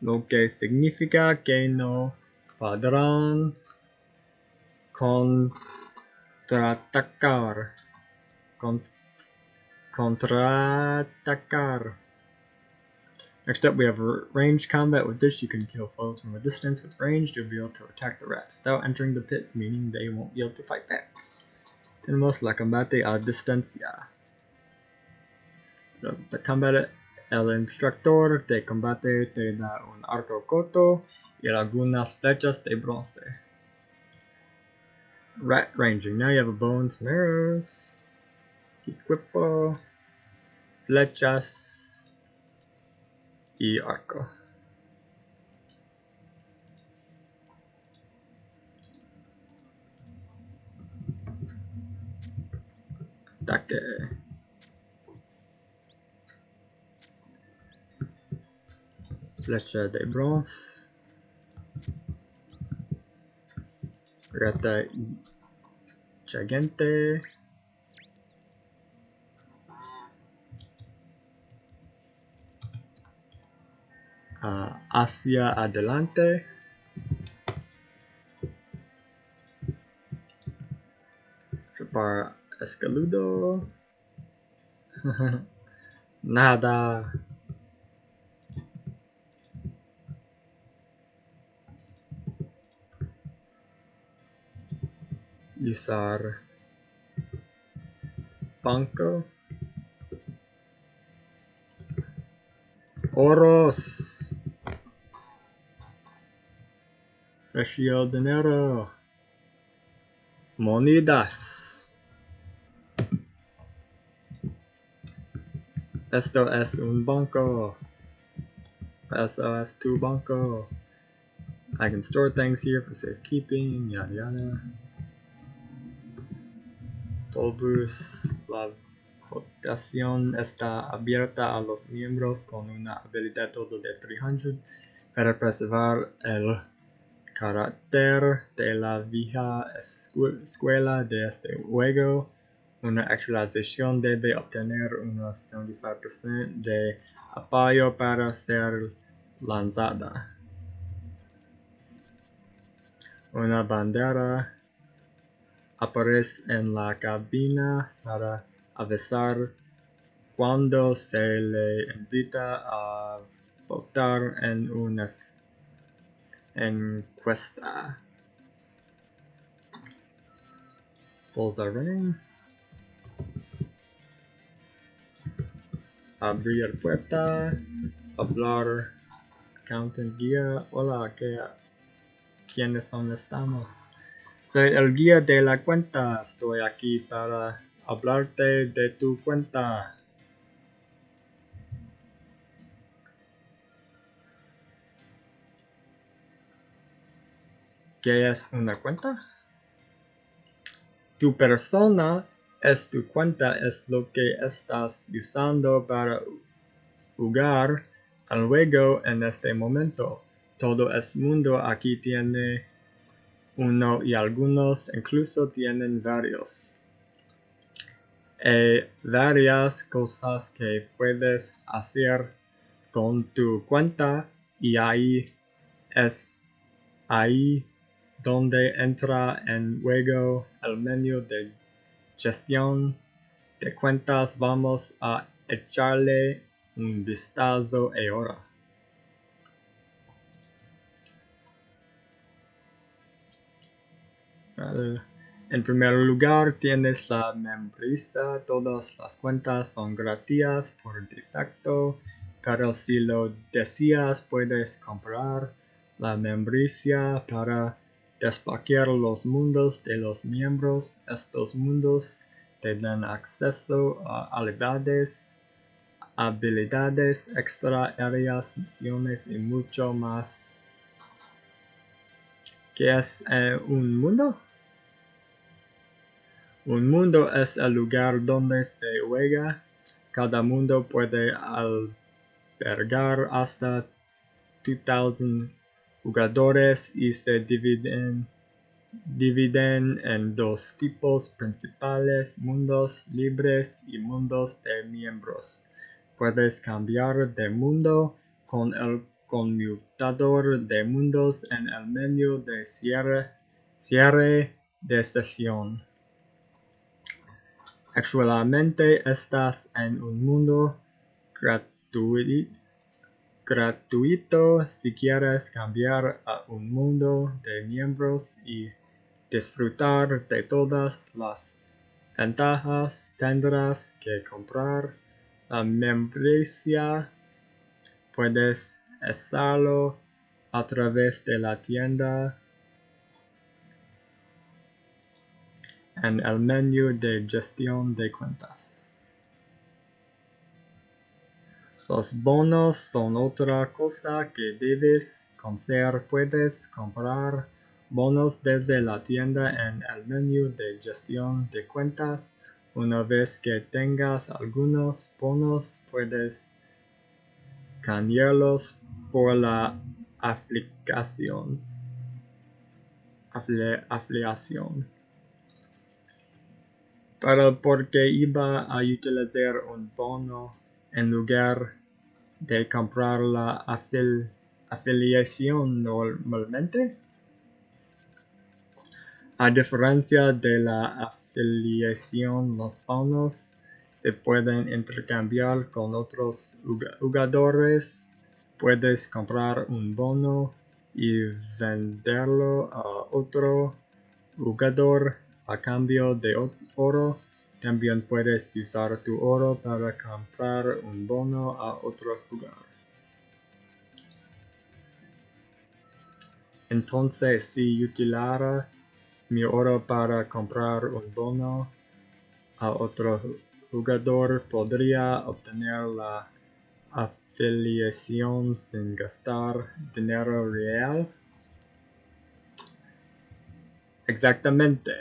lo que significa que no podrán contraatacar. Next up, we have ranged combat. With this, you can kill foes from a distance. With ranged, you'll be able to attack the rats without entering the pit, meaning they won't be able to fight back. Tenemos la combate a distancia. The combat, el instructor de combate te da un arco corto y algunas flechas de bronce. Rat ranging. Now you have a bow and some arrows. Equipo, flechas, y arco. Ataque. Flecha de bronce. Rata gigante. Hacia adelante. Trepar escaludo. Nada. Usar banco. Oros. Precio dinero. Monedas. Esto es un banco. Eso es tu banco. I can store things here for safekeeping, yada yada. Polbus, la votación está abierta a los miembros con una habilidad total de 300 para preservar el carácter de la vieja escuela de este juego. Una actualización debe obtener unos 75% de apoyo para ser lanzada. Una bandera aparece en la cabina para avisar cuando se le invita a votar en una encuesta. Polls are running. Abrir puerta. Hablar. Accountant guía. Hola, ¿quiénes estamos? Soy el guía de la cuenta. Estoy aquí para hablarte de tu cuenta. ¿Qué es una cuenta? Tu persona es tu cuenta, es lo que estás usando para jugar al juego en este momento. Todo el mundo aquí tiene uno y algunos incluso tienen varios. Hay varias cosas que puedes hacer con tu cuenta y es ahí donde entra en juego el menú de gestión de cuentas. Vamos a echarle un vistazo ahora. En primer lugar tienes la membresía. Todas las cuentas son gratis por defecto, pero si lo deseas puedes comprar la membresía para desbloquear los mundos de los miembros. Estos mundos te dan acceso a habilidades extra, áreas, misiones y mucho más. ¿Qué es un mundo? Un mundo es el lugar donde se juega. Cada mundo puede albergar hasta 2000 jugadores y se dividen en dos tipos principales: mundos libres y mundos de miembros. Puedes cambiar de mundo con el conmutador de mundos en el menú de cierre de sesión. Actualmente estás en un mundo gratuito. Si quieres cambiar a un mundo de miembros y disfrutar de todas las ventajas, tendrás que comprar la membresía. Puedes hacerlo a través de la tienda en el menú de gestión de cuentas. Los bonos son otra cosa que debes conocer. Puedes comprar bonos desde la tienda en el menú de gestión de cuentas. Una vez que tengas algunos bonos, puedes cambiarlos por la afiliación. Pero ¿por qué iba a utilizar un bono en lugar de comprar la afiliación normalmente? A diferencia de la afiliación, los bonos se pueden intercambiar con otros jugadores. Puedes comprar un bono y venderlo a otro jugador a cambio de oro. También puedes usar tu oro para comprar un bono a otro jugador. Entonces, si utilizara mi oro para comprar un bono a otro jugador, podría obtener la afiliación sin gastar dinero real. Exactamente.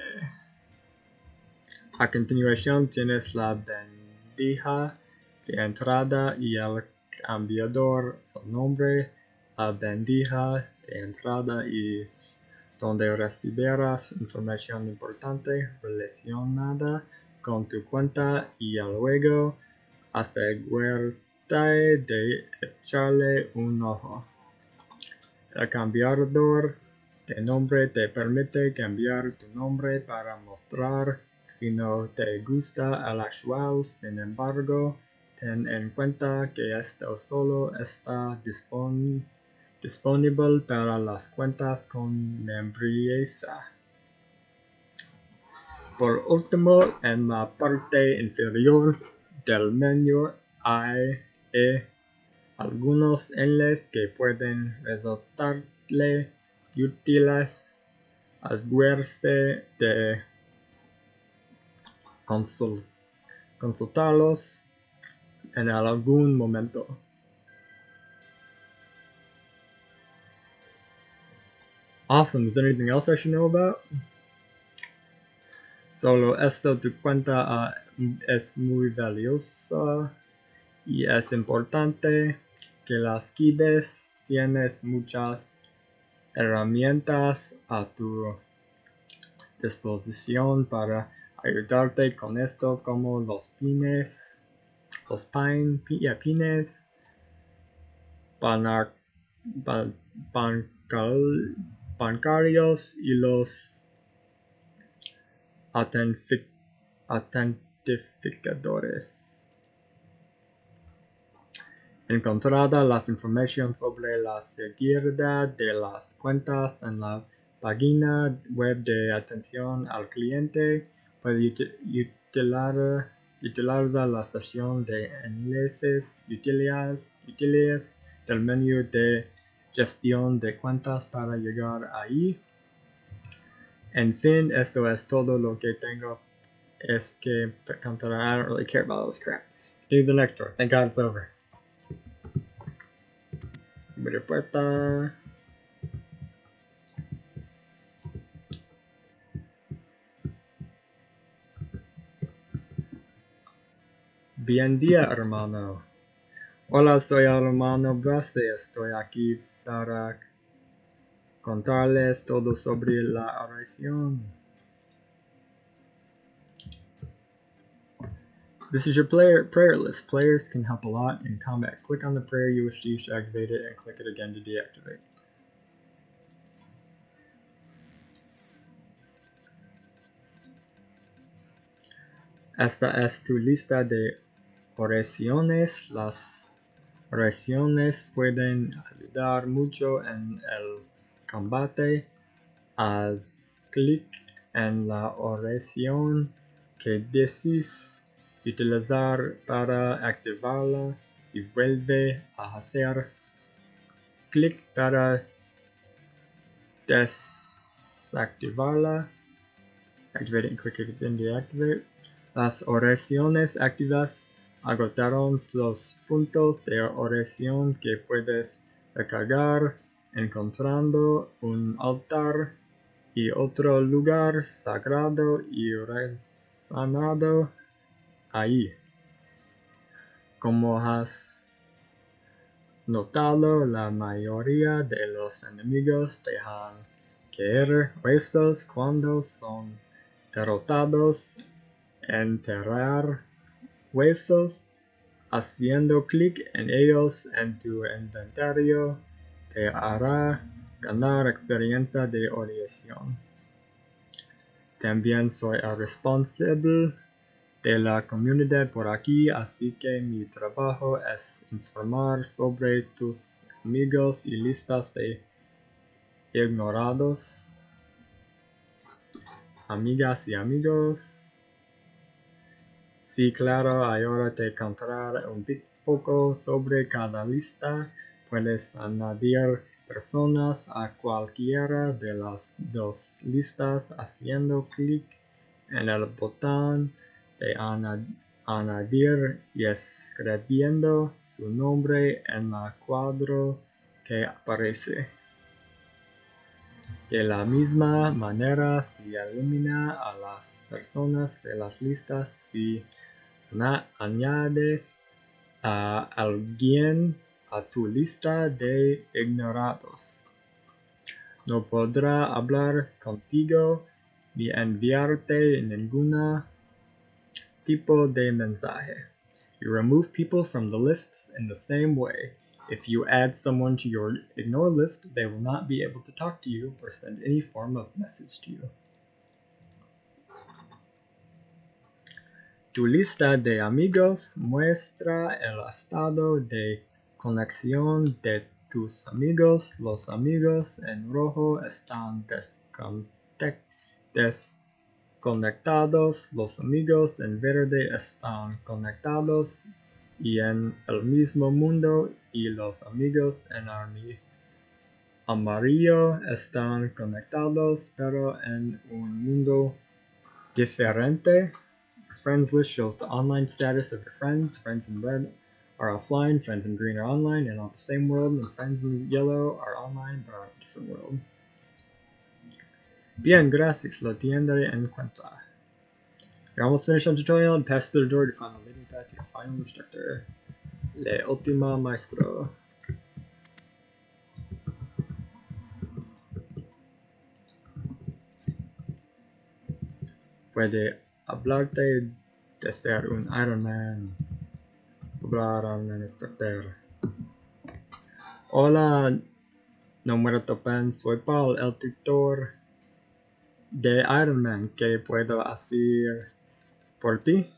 A continuación tienes la bandeja de entrada y el cambiador. El nombre, la bandeja de entrada es donde recibirás información importante relacionada con tu cuenta y el juego. Asegúrate de echarle un ojo. El cambiador de nombre te permite cambiar tu nombre para mostrar si no te gusta el actual. Sin embargo, ten en cuenta que esto solo está disponible para las cuentas con membresía. Por último, en la parte inferior del menú hay algunos enlaces que pueden resultarle útiles. Asegúrese de consultarlos en algún momento. Awesome. Is there anything else I should know about? Solo esto, tu cuenta es muy valiosa y es importante que las cuides. Tienes muchas herramientas a tu disposición para ayudarte con esto, como los pines, banar- ban- bancarios y los autentificadores. Encontrada las información sobre la seguridad de las cuentas en la página web de atención al cliente. Puede utilizar la sección de enlaces útiles del menú de gestión de cuentas para llegar ahí. En fin, esto es todo lo que tengo. Es que contar. I don't really care about all this crap. Do the next door. Thank God it's over. Abre puerta. Bien día, hermano. Hola, soy el hermano Brace. Estoy aquí para contarles todo sobre la oración. This is your prayer list. Players can help a lot in combat. Click on the prayer you wish to use to activate it and click it again to deactivate. Esta es tu lista de oraciones. Las oraciones pueden ayudar mucho en el combate. Haz clic en la oración que desees utilizar para activarla y vuelve a hacer clic para desactivarla. Activate it and click it again to deactivate. Las oraciones activas agotaron los puntos de oración que puedes recargar encontrando un altar y otro lugar sagrado y rezado ahí. Como has notado, la mayoría de los enemigos dejan caer huesos cuando son derrotados. Enterrar huesos haciendo clic en ellos en tu inventario te hará ganar experiencia de oración. También soy el responsable de la comunidad por aquí, así que mi trabajo es informar sobre tus amigos y listas de ignorados, amigas y amigos. Sí, claro, ahora te contaré un poco sobre cada lista. Puedes añadir personas a cualquiera de las dos listas haciendo clic en el botón de añadir y escribiendo su nombre en el cuadro que aparece. De la misma manera, se elimina a las personas de las listas si añades a alguien a tu lista de ignorados. No podrá hablar contigo ni enviarte ningún tipo de mensaje. You remove people from the lists in the same way. If you add someone to your ignore list, they will not be able to talk to you or send any form of message to you. Tu lista de amigos muestra el estado de conexión de tus amigos. Los amigos en rojo están desconectados. Los amigos en verde están conectados y en el mismo mundo. Y los amigos en amarillo están conectados, pero en un mundo diferente. Friends list shows the online status of your friends. Friends in red are offline, friends in green are online and on the same world, and friends in yellow are online but on a different world. Bien, gracias, lo tendré en cuenta. You're almost finished on tutorial and pass through the door to find the leading path to your final instructor, Le Ultima Maestro. puede hablarte de ser un Ironman. Ironman instructor. Hola, número topan, soy Paul, el tutor de Ironman. ¿Qué puedo hacer por ti?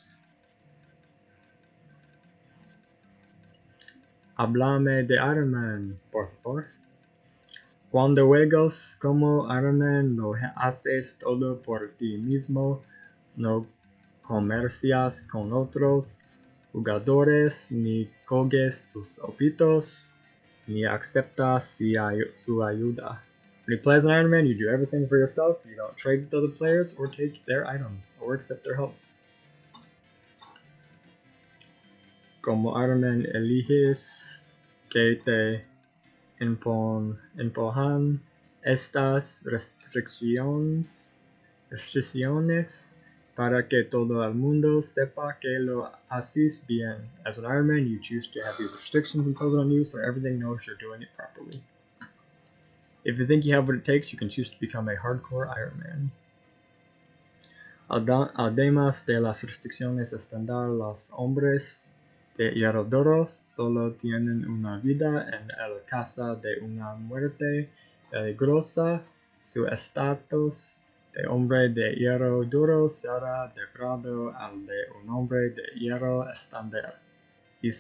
Háblame de Ironman, por favor. Cuando juegas como Ironman, lo haces todo por ti mismo, no comercias con otros jugadores, ni coges sus opitos, ni aceptas su ayuda. When you play as an Ironman, you do everything for yourself. You don't trade with other players or take their items or accept their help. Como Ironman eliges que te empujan estas restricciones para que todo el mundo sepa que lo haces bien. As an Ironman, you choose to have these restrictions imposed on you so everything knows you're doing it properly. If you think you have what it takes, you can choose to become a hardcore Ironman. Además de las restricciones estándar, los hombres de hierro solo tienen una vida en el caso de una muerte peligrosa. Su estatus de hombre de hierro duro será degradado al de un hombre de hierro estándar. Y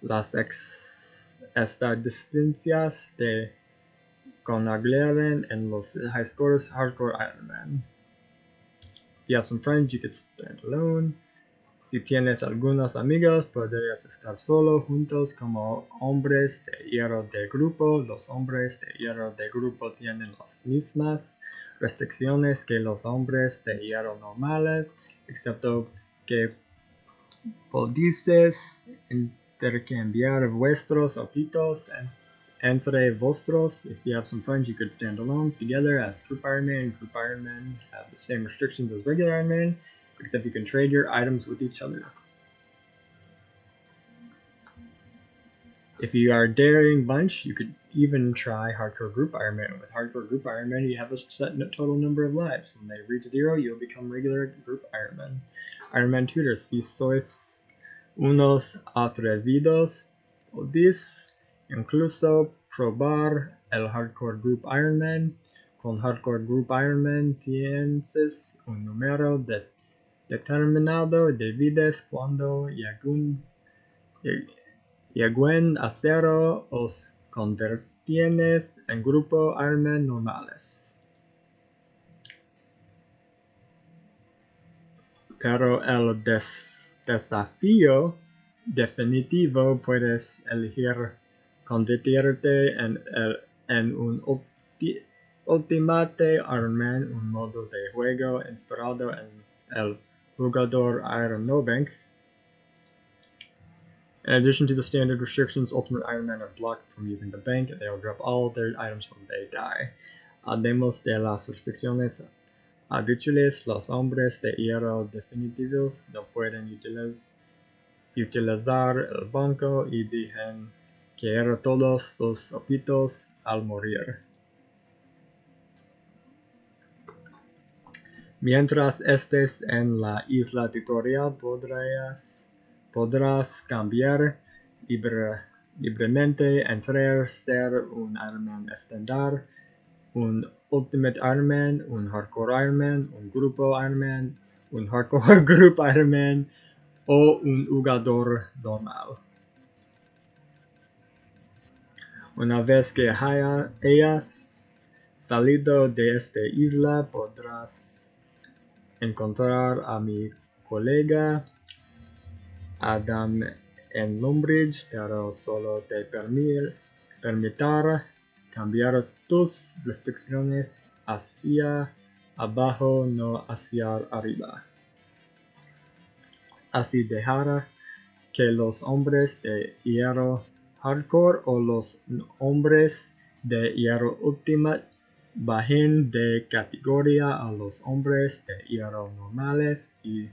las estadísticas de conaglean en los high scores hardcore Ironman. If you have some friends, you could stand alone. Si tienes algunos amigos, podrías estar solo juntos como hombres de hierro de grupo. Los hombres de hierro de grupo tienen las mismas restricciones que los hombres de hierro normales, excepto que podéis intercambiar vuestros opitos entre vosotros. If you have some friends, you could stand alone together as group Ironman. Group Ironman have the same restrictions as regular Ironman, except you can trade your items with each other. If you are a daring bunch, you could even try Hardcore Group Ironman. With Hardcore Group Ironman, you have a set total number of lives. When they reach 0, you'll become regular Group Ironman. Ironman tutors, si sois unos atrevidos, podéis incluso probar el Hardcore Group Ironman. Con Hardcore Group Ironman tienes un número determinado de vidas cuando lleguen a 0 os convertís en grupo Ironman normales. Pero el desafío definitivo puedes elegir convertirte en un Ultimate Ironman, un modo de juego inspirado en el jugador Iron No Bank. In addition to the standard restrictions, Ultimate Ironman are blocked from using the bank, and they will drop all their items when they die. Además de las restricciones habituales, los hombres de hierro definitivos no pueden utilizar el banco y dejan caer todos los opitos al morir. Mientras estés en la isla tutorial, podrás cambiar libremente entre ser un Ironman estándar, un Ultimate Ironman, un Hardcore Ironman, un Grupo Ironman, un Hardcore Group Ironman o un jugador normal. Una vez que hayas salido de esta isla, podrás encontrar a mi colega Adam en Lumbridge, pero solo te permitirá cambiar tus restricciones hacia abajo, no hacia arriba. Así dejará que los hombres de hierro hardcore o los hombres de hierro ultimate bajen de categoría a los hombres de hierro normales y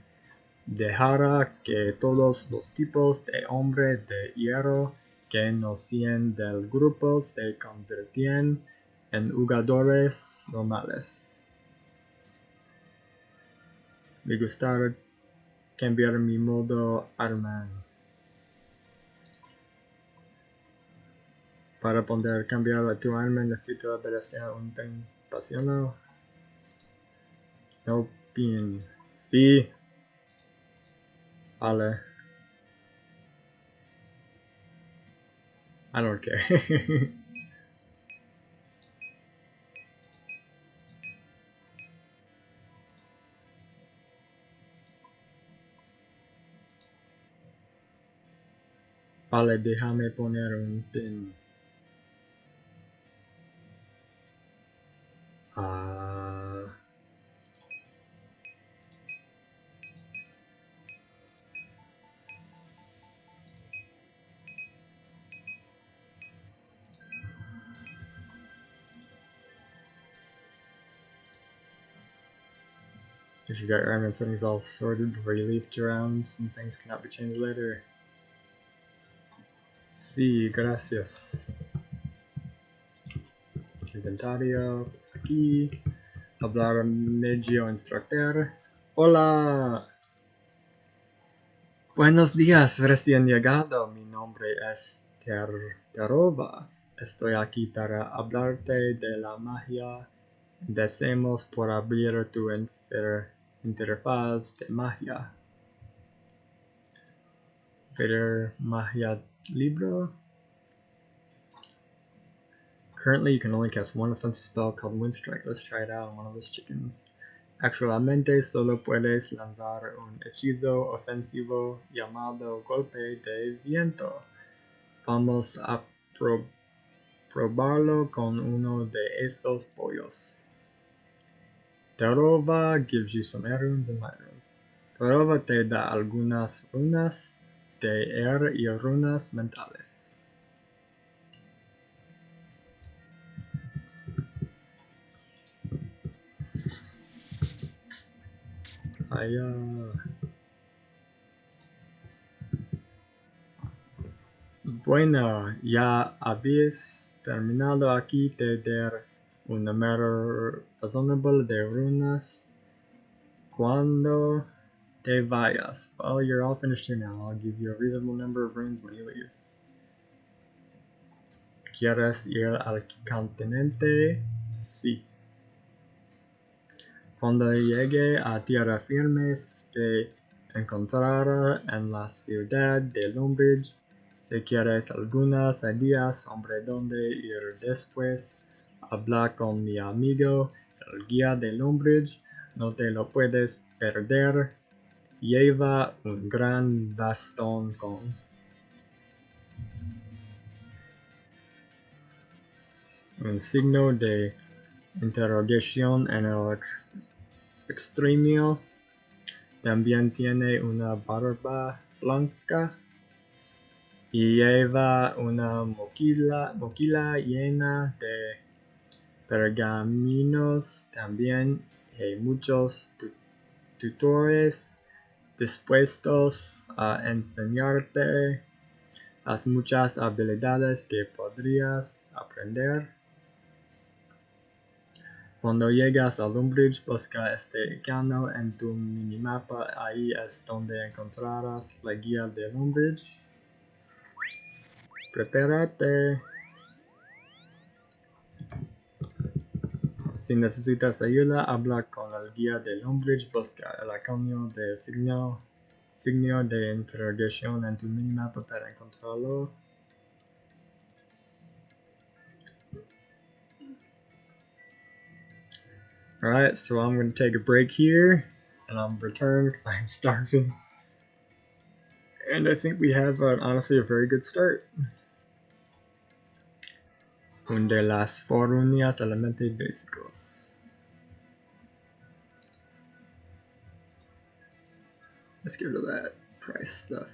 dejará que todos los tipos de hombres de hierro que no sean del grupo se conviertan en jugadores normales. Me gustaría cambiar mi modo ironman. Para poder cambiar a tu ironman necesito obedecer un pasional. No pin. Sí. Vale. I don't care. Vale, déjame poner un pin. If you got your ironman settings all sorted before you leave your round, some things cannot be changed later. Sí, gracias. Inventario, aquí. Hablar medio instructor. Hola. Buenos días, recién llegado. Mi nombre es Terova. Estoy aquí para hablarte de la magia. Deseamos por abrir tu interfaz de magia. Ver magia libro. Currently, you can only cast one offensive spell called Windstrike. Let's try it out on one of those chickens. Actualmente solo puedes lanzar un hechizo ofensivo llamado Golpe de Viento. Vamos a probarlo con uno de estos pollos. Terova gives you some air runes and light runes. Terova te da algunas runas de air y runas mentales. Bueno, ya habéis terminado aquí de dar un número razonable de runas. Cuando te vayas, well, you're all finished here now. I'll give you a reasonable number of runes when you leave. ¿Quieres ir al continente? Sí. Cuando llegue a tierra firme, se encontrará en la ciudad de Lumbridge. Si quieres algunas ideas sobre dónde ir después, habla con mi amigo, el guía de Lumbridge. No te lo puedes perder. Lleva un gran bastón con un signo de interrogación en el extremo. También tiene una barba blanca y lleva una mochila llena de pergaminos. También hay muchos tutores dispuestos a enseñarte las muchas habilidades que podrías aprender. Cuando llegas a Lumbridge, busca este icono en tu minimapa. Ahí es donde encontrarás la guía de Lumbridge. Prepárate. Si necesitas ayuda, habla con el guía de Lumbridge. Busca el icono de signo de interrogación en tu minimapa para encontrarlo. Alright, so I'm going to take a break here, and I'm return because I'm starving. And I think we have, honestly, a very good start. Un de las forunias elementos básicos. Let's get rid of that price stuff.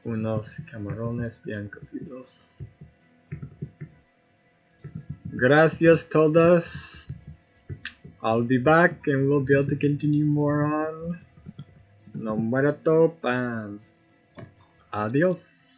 Unos camarones bien cocidos. Gracias todos. I'll be back and we'll be able to continue more on No Muerto and adios.